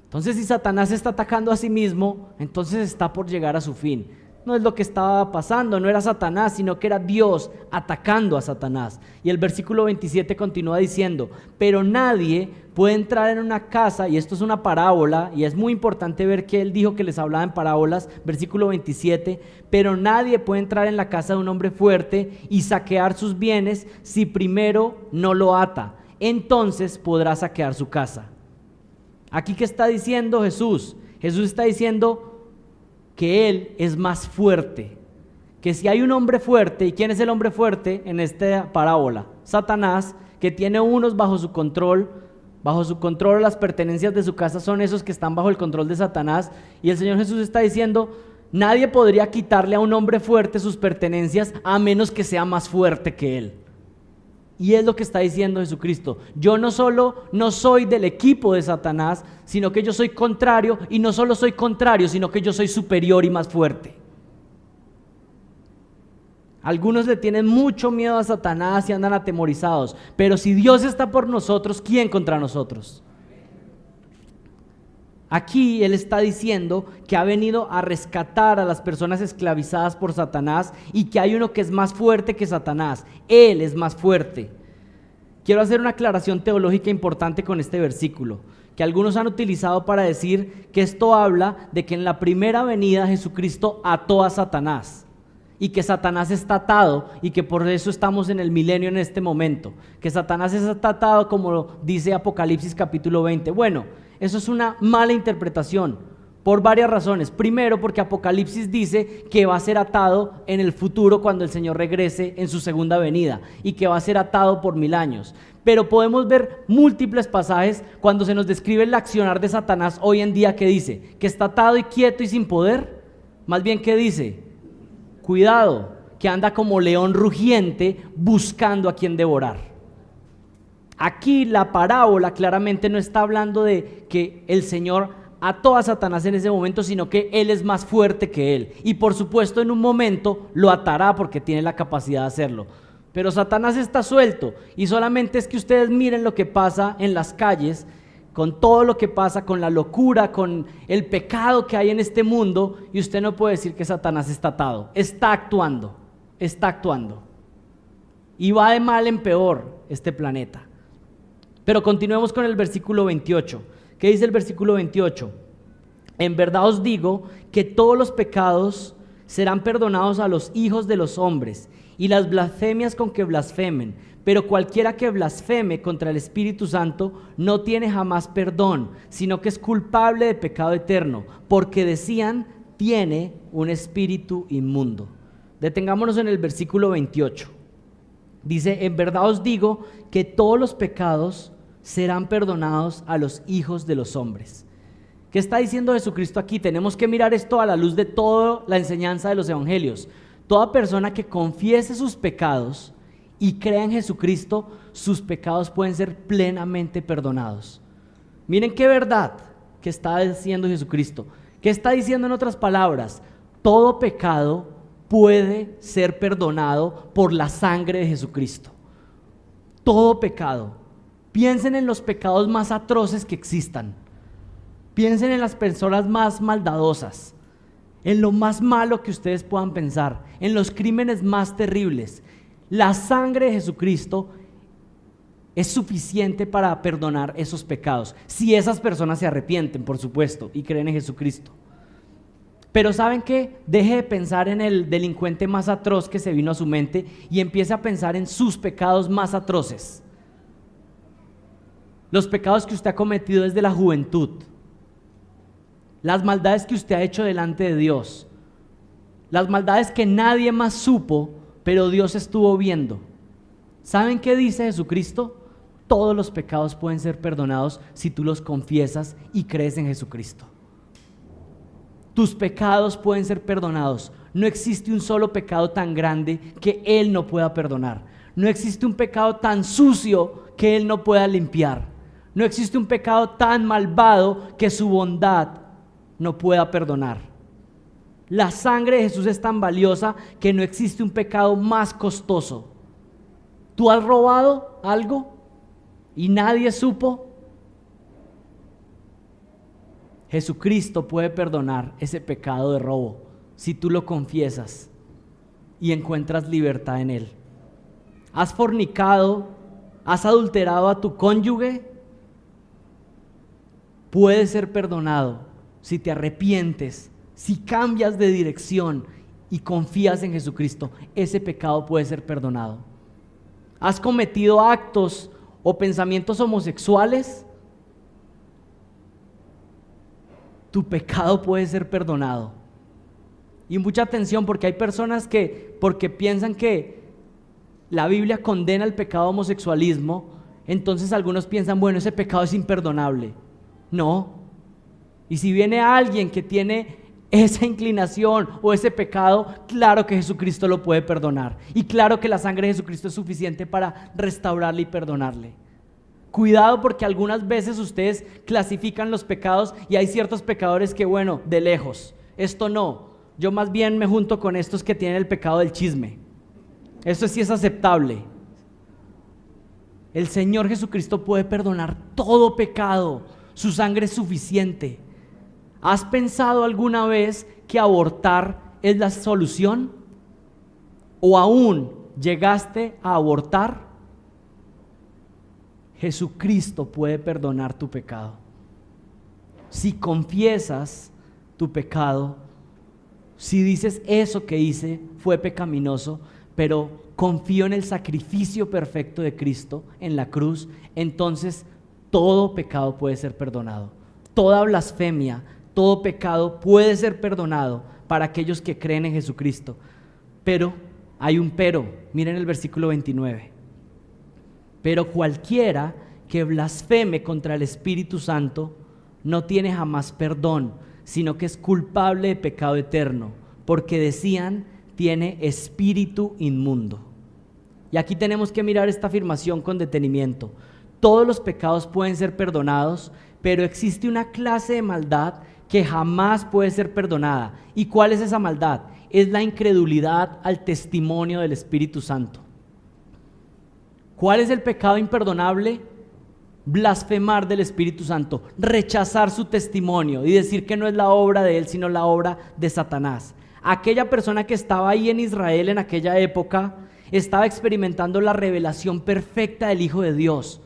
[SPEAKER 1] Entonces, si Satanás está atacando a sí mismo, entonces está por llegar a su fin. No es lo que estaba pasando, no era Satanás, sino que era Dios atacando a Satanás. Y el versículo 27 continúa diciendo, pero nadie puede entrar en una casa, y esto es una parábola, y es muy importante ver que él dijo que les hablaba en parábolas, versículo 27, pero nadie puede entrar en la casa de un hombre fuerte y saquear sus bienes si primero no lo ata, entonces podrá saquear su casa. Aquí, ¿qué está diciendo Jesús? Jesús está diciendo que Él es más fuerte, que si hay un hombre fuerte, ¿y quién es el hombre fuerte en esta parábola? Satanás, que tiene unos bajo su control las pertenencias de su casa son esos que están bajo el control de Satanás, y el Señor Jesús está diciendo, nadie podría quitarle a un hombre fuerte sus pertenencias a menos que sea más fuerte que él. Y es lo que está diciendo Jesucristo. Yo no solo no soy del equipo de Satanás, sino que yo soy contrario, y no solo soy contrario, sino que yo soy superior y más fuerte. Algunos le tienen mucho miedo a Satanás y andan atemorizados, pero si Dios está por nosotros, ¿quién contra nosotros? Aquí Él está diciendo que ha venido a rescatar a las personas esclavizadas por Satanás y que hay uno que es más fuerte que Satanás. Él es más fuerte. Quiero hacer una aclaración teológica importante con este versículo, que algunos han utilizado para decir que esto habla de que en la primera venida Jesucristo ató a Satanás y que Satanás está atado y que por eso estamos en el milenio en este momento, que Satanás está atado como dice Apocalipsis capítulo 20. Bueno, eso es una mala interpretación por varias razones. Primero, porque Apocalipsis dice que va a ser atado en el futuro cuando el Señor regrese en su segunda venida y que va a ser atado por 1000 años. Pero podemos ver múltiples pasajes cuando se nos describe el accionar de Satanás hoy en día, que dice que está atado y quieto y sin poder. Más bien, ¿qué dice? Cuidado, que anda como león rugiente buscando a quien devorar. Aquí la parábola claramente no está hablando de que el Señor ató a Satanás en ese momento, sino que Él es más fuerte que él. Y por supuesto en un momento lo atará porque tiene la capacidad de hacerlo. Pero Satanás está suelto y solamente es que ustedes miren lo que pasa en las calles con todo lo que pasa, con la locura, con el pecado que hay en este mundo, y usted no puede decir que Satanás está atado. Está actuando. Y va de mal en peor este planeta. Pero continuemos con el versículo 28. ¿Qué dice el versículo 28? En verdad os digo que todos los pecados serán perdonados a los hijos de los hombres y las blasfemias con que blasfemen, pero cualquiera que blasfeme contra el Espíritu Santo no tiene jamás perdón, sino que es culpable de pecado eterno, porque decían, tiene un espíritu inmundo. Detengámonos en el versículo 28. Dice, en verdad os digo que todos los pecados serán perdonados a los hijos de los hombres. ¿Qué está diciendo Jesucristo aquí? Tenemos que mirar esto a la luz de toda la enseñanza de los evangelios. Toda persona que confiese sus pecados y crea en Jesucristo, sus pecados pueden ser plenamente perdonados. Miren qué verdad que está diciendo Jesucristo. ¿Qué está diciendo en otras palabras? Todo pecado puede ser perdonado por la sangre de Jesucristo. Todo pecado. Piensen en los pecados más atroces que existan. Piensen en las personas más maldadosas, en lo más malo que ustedes puedan pensar, en los crímenes más terribles. La sangre de Jesucristo es suficiente para perdonar esos pecados, si esas personas se arrepienten, por supuesto, y creen en Jesucristo. Pero ¿saben qué? Deje de pensar en el delincuente más atroz que se vino a su mente y empiece a pensar en sus pecados más atroces. Los pecados que usted ha cometido desde la juventud, las maldades que usted ha hecho delante de Dios, las maldades que nadie más supo, pero Dios estuvo viendo. ¿Saben qué dice Jesucristo? Todos los pecados pueden ser perdonados si tú los confiesas y crees en Jesucristo. Tus pecados pueden ser perdonados. No existe un solo pecado tan grande que Él no pueda perdonar. No existe un pecado tan sucio que Él no pueda limpiar. No existe un pecado tan malvado que su bondad no pueda perdonar. La sangre de Jesús es tan valiosa que no existe un pecado más costoso. ¿Tú has robado algo y nadie supo? Jesucristo puede perdonar ese pecado de robo si tú lo confiesas y encuentras libertad en Él. ¿Has fornicado? ¿Has adulterado a tu cónyuge? Puede ser perdonado si te arrepientes, si cambias de dirección y confías en Jesucristo. Ese pecado puede ser perdonado. ¿Has cometido actos o pensamientos homosexuales? Tu pecado puede ser perdonado. Y mucha atención, porque hay personas que, porque piensan que la Biblia condena el pecado homosexualismo, entonces algunos piensan, bueno, ese pecado es imperdonable. No. Y si viene alguien que tiene esa inclinación o ese pecado, claro que Jesucristo lo puede perdonar. Y claro que la sangre de Jesucristo es suficiente para restaurarle y perdonarle. Cuidado, porque algunas veces ustedes clasifican los pecados y hay ciertos pecadores que, bueno, de lejos, esto no. Yo más bien me junto con estos que tienen el pecado del chisme. Esto sí es aceptable. El Señor Jesucristo puede perdonar todo pecado. Su sangre es suficiente. ¿Has pensado alguna vez que abortar es la solución? ¿O aún llegaste a abortar? Jesucristo puede perdonar tu pecado. Si confiesas tu pecado, si dices eso que hice fue pecaminoso, pero confío en el sacrificio perfecto de Cristo en la cruz, entonces todo pecado puede ser perdonado. Toda blasfemia, todo pecado puede ser perdonado para aquellos que creen en Jesucristo. Pero hay un pero. Miren el versículo 29. Pero cualquiera que blasfeme contra el Espíritu Santo no tiene jamás perdón, sino que es culpable de pecado eterno, porque decían, tiene espíritu inmundo. Y aquí tenemos que mirar esta afirmación con detenimiento. Todos los pecados pueden ser perdonados, pero existe una clase de maldad que jamás puede ser perdonada. ¿Y cuál es esa maldad? Es la incredulidad al testimonio del Espíritu Santo. ¿Cuál es el pecado imperdonable? blasfemar del Espíritu Santo, rechazar su testimonio y decir que no es la obra de él, sino la obra de Satanás. Aquella persona que estaba ahí en Israel en aquella época estaba experimentando la revelación perfecta del Hijo de Dios.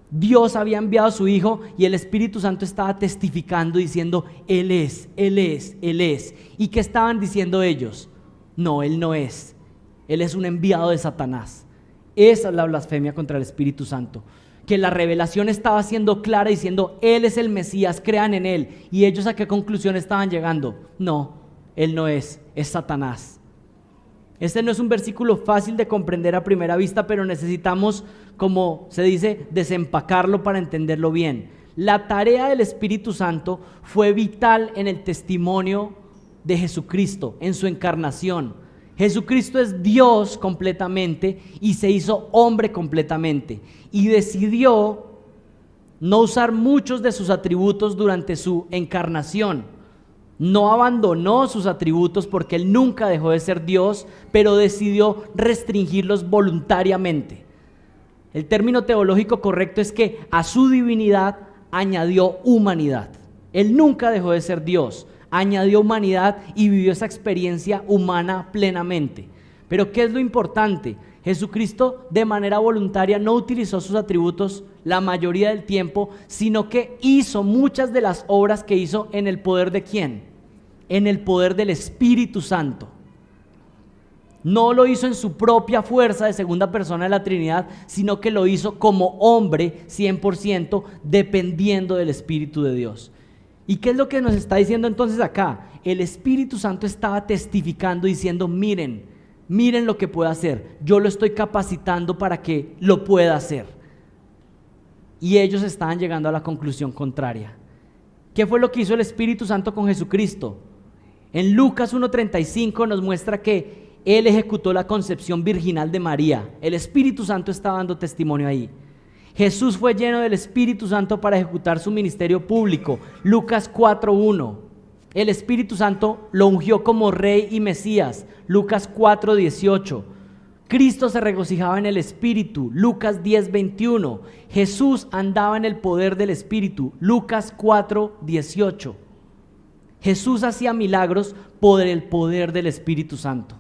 [SPEAKER 1] Dios había enviado a su Hijo y el Espíritu Santo estaba testificando diciendo: Él es, Él es, Él es. ¿Y qué estaban diciendo ellos? No, Él no es. Él es un enviado de Satanás. Esa es la blasfemia contra el Espíritu Santo. Que la revelación estaba siendo clara diciendo: Él es el Mesías, crean en Él. ¿Y ellos a qué conclusión estaban llegando? No, Él no es Satanás. Este no es un versículo fácil de comprender a primera vista, pero necesitamos, como se dice, desempacarlo para entenderlo bien. La tarea del Espíritu Santo fue vital en el testimonio de Jesucristo, en su encarnación. Jesucristo es Dios completamente y se hizo hombre completamente, y decidió no usar muchos de sus atributos durante su encarnación. No abandonó sus atributos porque Él nunca dejó de ser Dios, pero decidió restringirlos voluntariamente. El término teológico correcto es que a su divinidad añadió humanidad. Él nunca dejó de ser Dios, añadió humanidad y vivió esa experiencia humana plenamente. Pero ¿qué es lo importante? Jesucristo de manera voluntaria no utilizó sus atributos la mayoría del tiempo, sino que hizo muchas de las obras que hizo en el poder ¿de quién? En el poder del Espíritu Santo. No lo hizo en su propia fuerza de segunda persona de la Trinidad, sino que lo hizo como hombre 100%, dependiendo del Espíritu de Dios. ¿Y qué es lo que nos está diciendo entonces acá? El Espíritu Santo estaba testificando diciendo: miren lo que puede hacer, yo lo estoy capacitando para que lo pueda hacer. Y ellos estaban llegando a la conclusión contraria. ¿Qué fue lo que hizo el Espíritu Santo con Jesucristo? En Lucas 1:35 nos muestra que Él ejecutó la concepción virginal de María. El Espíritu Santo estaba dando testimonio ahí. Jesús fue lleno del Espíritu Santo para ejecutar su ministerio público. Lucas 4:1. El Espíritu Santo lo ungió como Rey y Mesías. Lucas 4:18. Cristo se regocijaba en el Espíritu. Lucas 10:21. Jesús andaba en el poder del Espíritu. Lucas 4:18. Jesús hacía milagros por el poder del Espíritu Santo.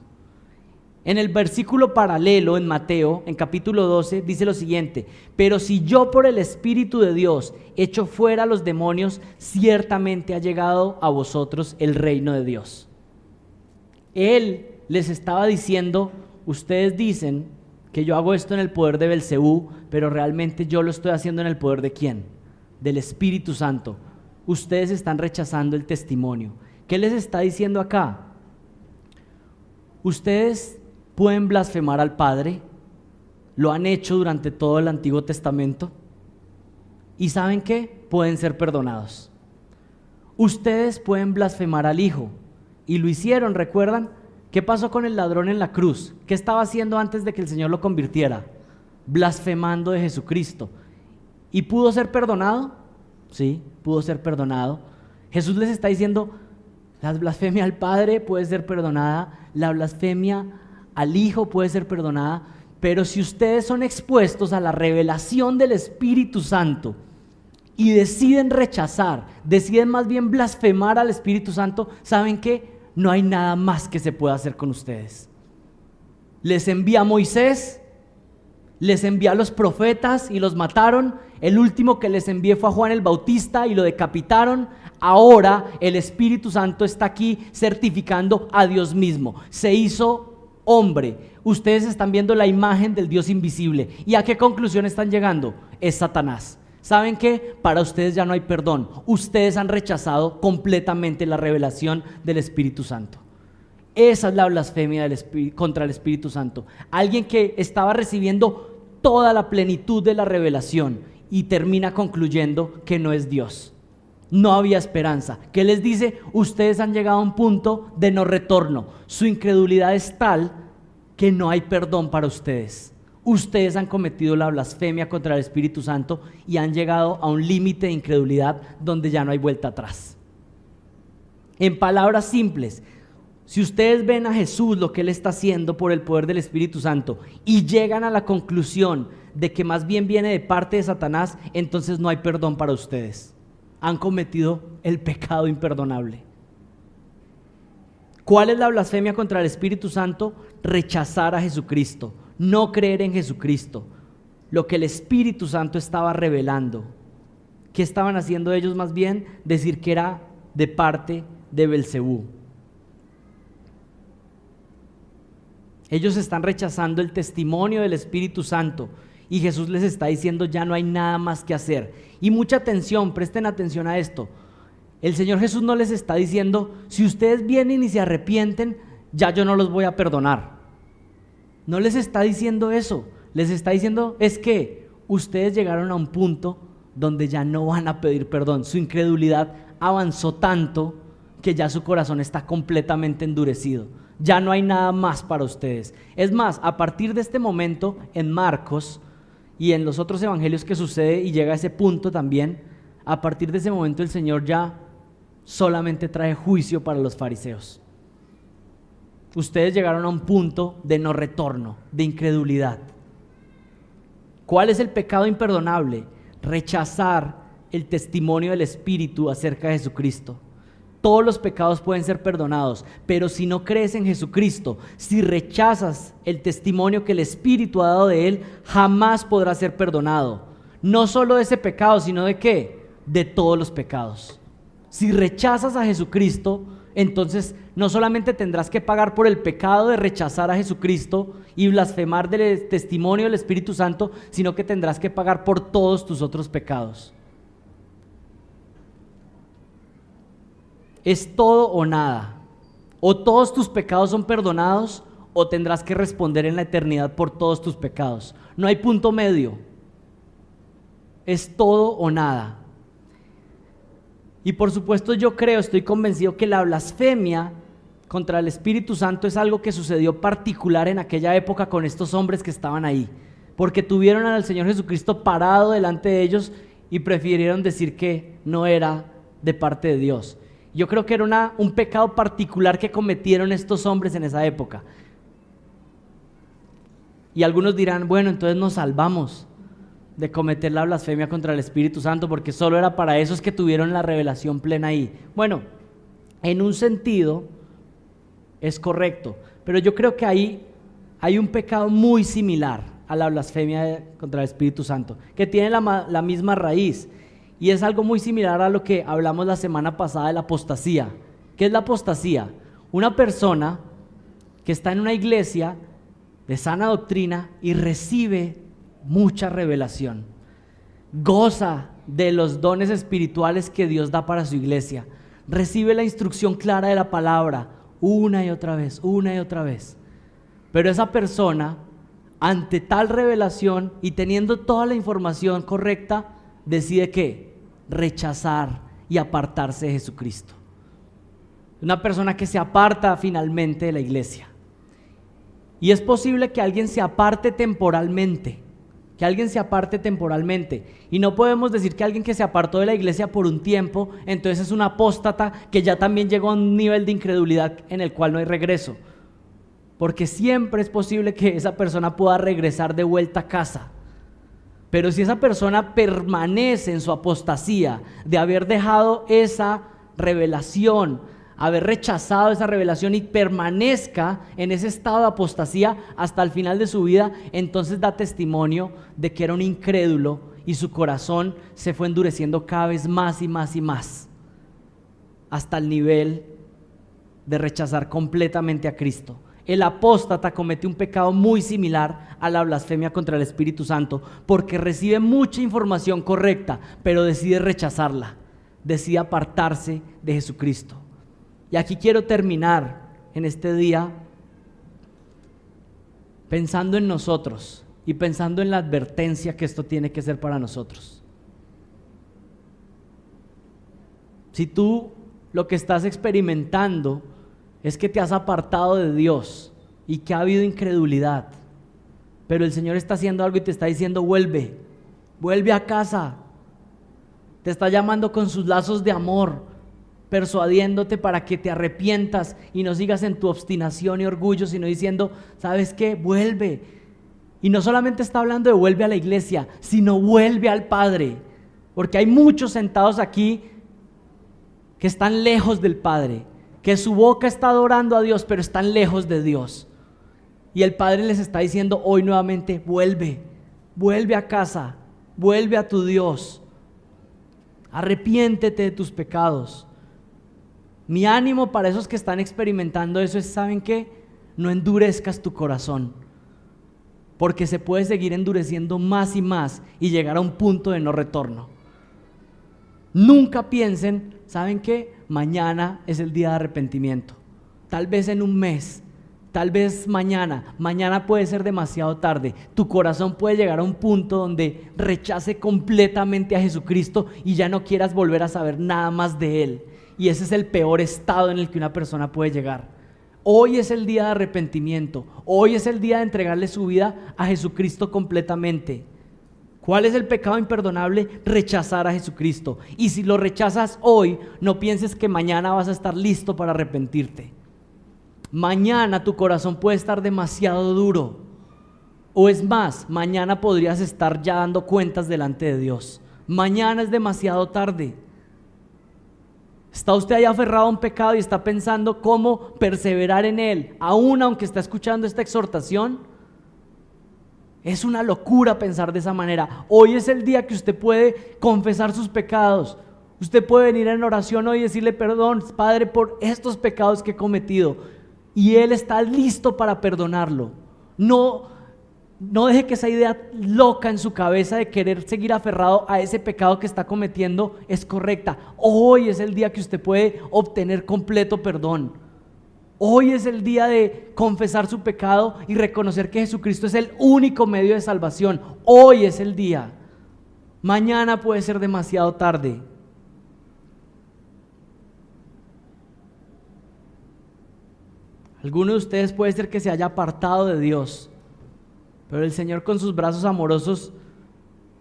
[SPEAKER 1] En el versículo paralelo en Mateo, en capítulo 12, dice lo siguiente: pero si yo por el Espíritu de Dios echo fuera a los demonios, ciertamente ha llegado a vosotros el reino de Dios. Él les estaba diciendo: ustedes dicen que yo hago esto en el poder de Belcebú, pero realmente yo lo estoy haciendo en el poder ¿de quién? Del Espíritu Santo. Ustedes están rechazando el testimonio. ¿Qué les está diciendo acá? Ustedes pueden blasfemar al Padre, lo han hecho durante todo el Antiguo Testamento, y ¿saben qué? Pueden ser perdonados. Ustedes pueden blasfemar al Hijo, y lo hicieron, ¿recuerdan? ¿Qué pasó con el ladrón en la cruz? ¿Qué estaba haciendo antes de que el Señor lo convirtiera? Blasfemando de Jesucristo. ¿Y pudo ser perdonado? Sí, pudo ser perdonado. Jesús les está diciendo: la blasfemia al Padre puede ser perdonada, la blasfemia al Hijo puede ser perdonada, pero si ustedes son expuestos a la revelación del Espíritu Santo y deciden rechazar, deciden más bien blasfemar al Espíritu Santo, ¿saben qué? No hay nada más que se pueda hacer con ustedes. Les envía a Moisés, les envía a los profetas y los mataron. El último que les envié fue a Juan el Bautista y lo decapitaron. Ahora el Espíritu Santo está aquí certificando a Dios mismo. Se hizo hombre. Ustedes están viendo la imagen del Dios invisible. ¿Y a qué conclusión están llegando? Es Satanás. ¿Saben qué? Para ustedes ya no hay perdón. Ustedes han rechazado completamente la revelación del Espíritu Santo. Esa es la blasfemia contra el Espíritu Santo. Alguien que estaba recibiendo toda la plenitud de la revelación y termina concluyendo que no es Dios. No había esperanza. ¿Qué les dice? Ustedes han llegado a un punto de no retorno. Su incredulidad es tal que no hay perdón para ustedes. Ustedes han cometido la blasfemia contra el Espíritu Santo y han llegado a un límite de incredulidad donde ya no hay vuelta atrás. En palabras simples, Si ustedes ven a Jesús lo que Él está haciendo por el poder del Espíritu Santo y llegan a la conclusión de que más bien viene de parte de Satanás, entonces no hay perdón para ustedes. Han cometido el pecado imperdonable. ¿Cuál es la blasfemia contra el Espíritu Santo? Rechazar a Jesucristo, no creer en Jesucristo. Lo que el Espíritu Santo estaba revelando. ¿Qué estaban haciendo ellos más bien? Decir que era de parte de Belcebú. Ellos están rechazando el testimonio del Espíritu Santo y Jesús les está diciendo ya no hay nada más que hacer. Y mucha atención, presten atención a esto. El Señor Jesús no les está diciendo, si ustedes vienen y se arrepienten, ya yo no los voy a perdonar. No les está diciendo eso. Les está diciendo es que ustedes llegaron a un punto donde ya no van a pedir perdón. Su incredulidad avanzó tanto que ya su corazón está completamente endurecido. Ya no hay nada más para ustedes. Es más, a partir de este momento, en Marcos y en los otros evangelios que sucede y llega a ese punto también, a partir de ese momento el Señor ya solamente trae juicio para los fariseos. Ustedes llegaron a un punto de no retorno, de incredulidad. ¿Cuál es el pecado imperdonable? Rechazar el testimonio del Espíritu acerca de Jesucristo. Todos los pecados pueden ser perdonados, pero si no crees en Jesucristo, si rechazas el testimonio que el Espíritu ha dado de Él, jamás podrá ser perdonado. No solo de ese pecado, sino ¿de qué? De todos los pecados. Si rechazas a Jesucristo, entonces no solamente tendrás que pagar por el pecado de rechazar a Jesucristo y blasfemar del testimonio del Espíritu Santo, sino que tendrás que pagar por todos tus otros pecados. Es todo o nada. O todos tus pecados son perdonados o tendrás que responder en la eternidad por todos tus pecados. No hay punto medio. Es todo o nada. Y por supuesto estoy convencido que la blasfemia contra el Espíritu Santo es algo que sucedió particular en aquella época con estos hombres que estaban ahí. Porque tuvieron al Señor Jesucristo parado delante de ellos y prefirieron decir que no era de parte de Dios. Yo creo que era un pecado particular que cometieron estos hombres en esa época. Y algunos dirán, bueno, entonces nos salvamos de cometer la blasfemia contra el Espíritu Santo porque solo era para esos que tuvieron la revelación plena ahí. Bueno, en un sentido es correcto, pero yo creo que ahí hay un pecado muy similar a la blasfemia contra el Espíritu Santo, que tiene la misma raíz. Y es algo muy similar a lo que hablamos la semana pasada de la apostasía. ¿Qué es la apostasía? Una persona que está en una iglesia de sana doctrina y recibe mucha revelación. Goza de los dones espirituales que Dios da para su iglesia. Recibe la instrucción clara de la palabra una y otra vez, una y otra vez. Pero esa persona, ante tal revelación y teniendo toda la información correcta, decide ¿qué? Rechazar y apartarse de Jesucristo. Una persona que se aparta finalmente de la iglesia. Y es posible que alguien se aparte temporalmente, y no podemos decir que alguien que se apartó de la iglesia por un tiempo, entonces es un apóstata que ya también llegó a un nivel de incredulidad en el cual no hay regreso, porque siempre es posible que esa persona pueda regresar de vuelta a casa. Pero si esa persona permanece en su apostasía de haber dejado esa revelación, haber rechazado esa revelación y permanezca en ese estado de apostasía hasta el final de su vida, entonces da testimonio de que era un incrédulo y su corazón se fue endureciendo cada vez más y más y más, hasta el nivel de rechazar completamente a Cristo. El apóstata comete un pecado muy similar a la blasfemia contra el Espíritu Santo, porque recibe mucha información correcta, pero decide rechazarla, decide apartarse de Jesucristo. Y aquí quiero terminar en este día pensando en nosotros y pensando en la advertencia que esto tiene que ser para nosotros. Si tú lo que estás experimentando es que te has apartado de Dios y que ha habido incredulidad, pero el Señor está haciendo algo y te está diciendo vuelve a casa, te está llamando con sus lazos de amor, persuadiéndote para que te arrepientas y no sigas en tu obstinación y orgullo, sino diciendo, ¿sabes qué? Vuelve. Y no solamente está hablando de vuelve a la iglesia, sino vuelve al Padre, porque hay muchos sentados aquí que están lejos del Padre, que su boca está adorando a Dios, pero están lejos de Dios. Y el Padre les está diciendo hoy nuevamente, vuelve a casa, vuelve a tu Dios, arrepiéntete de tus pecados. Mi ánimo para esos que están experimentando eso es, ¿saben qué? No endurezcas tu corazón, porque se puede seguir endureciendo más y más y llegar a un punto de no retorno. Nunca piensen, ¿saben qué? Mañana es el día de arrepentimiento. Tal vez en un mes, tal vez mañana puede ser demasiado tarde. Tu corazón puede llegar a un punto donde rechace completamente a Jesucristo y ya no quieras volver a saber nada más de Él. Y ese es el peor estado en el que una persona puede llegar. Hoy es el día de arrepentimiento. Hoy es el día de entregarle su vida a Jesucristo completamente. ¿Cuál es el pecado imperdonable? Rechazar a Jesucristo. Y si lo rechazas hoy, no pienses que mañana vas a estar listo para arrepentirte. Mañana tu corazón puede estar demasiado duro. O es más, mañana podrías estar ya dando cuentas delante de Dios. Mañana es demasiado tarde. ¿Está usted ahí aferrado a un pecado y está pensando cómo perseverar en él, aún aunque está escuchando esta exhortación? Es una locura pensar de esa manera. Hoy es el día que usted puede confesar sus pecados. Usted puede venir en oración hoy y decirle perdón, Padre, por estos pecados que he cometido. Y Él está listo para perdonarlo. No deje que esa idea loca en su cabeza de querer seguir aferrado a ese pecado que está cometiendo es correcta. Hoy es el día que usted puede obtener completo perdón. Hoy es el día de confesar su pecado y reconocer que Jesucristo es el único medio de salvación. Hoy es el día. Mañana puede ser demasiado tarde. Alguno de ustedes puede ser que se haya apartado de Dios, pero el Señor con sus brazos amorosos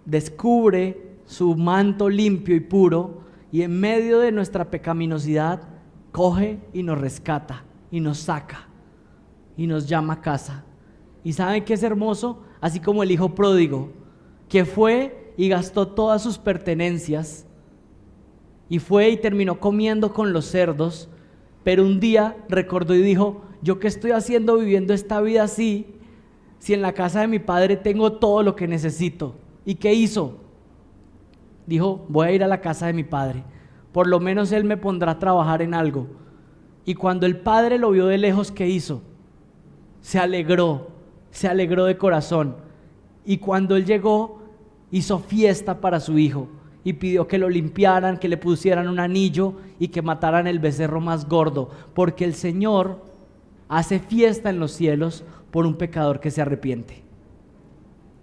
[SPEAKER 1] descubre su manto limpio y puro y en medio de nuestra pecaminosidad coge y nos rescata y nos saca y nos llama a casa. ¿Y saben qué es hermoso? Así como el hijo pródigo que fue y gastó todas sus pertenencias y fue y terminó comiendo con los cerdos, pero un día recordó y dijo, ¿yo qué estoy haciendo viviendo esta vida así? Si en la casa de mi padre tengo todo lo que necesito. ¿Y qué hizo? Dijo, voy a ir a la casa de mi padre, por lo menos él me pondrá a trabajar en algo. Y cuando el padre lo vio de lejos, ¿qué hizo? Se alegró de corazón. Y cuando él llegó, hizo fiesta para su hijo y pidió que lo limpiaran, que le pusieran un anillo y que mataran el becerro más gordo, porque el Señor hace fiesta en los cielos por un pecador que se arrepiente.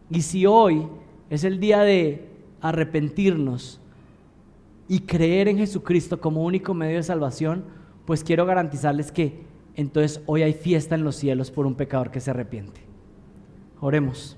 [SPEAKER 1] Y si hoy es el día de arrepentirnos y creer en Jesucristo como único medio de salvación, pues quiero garantizarles que entonces hoy hay fiesta en los cielos por un pecador que se arrepiente. Oremos.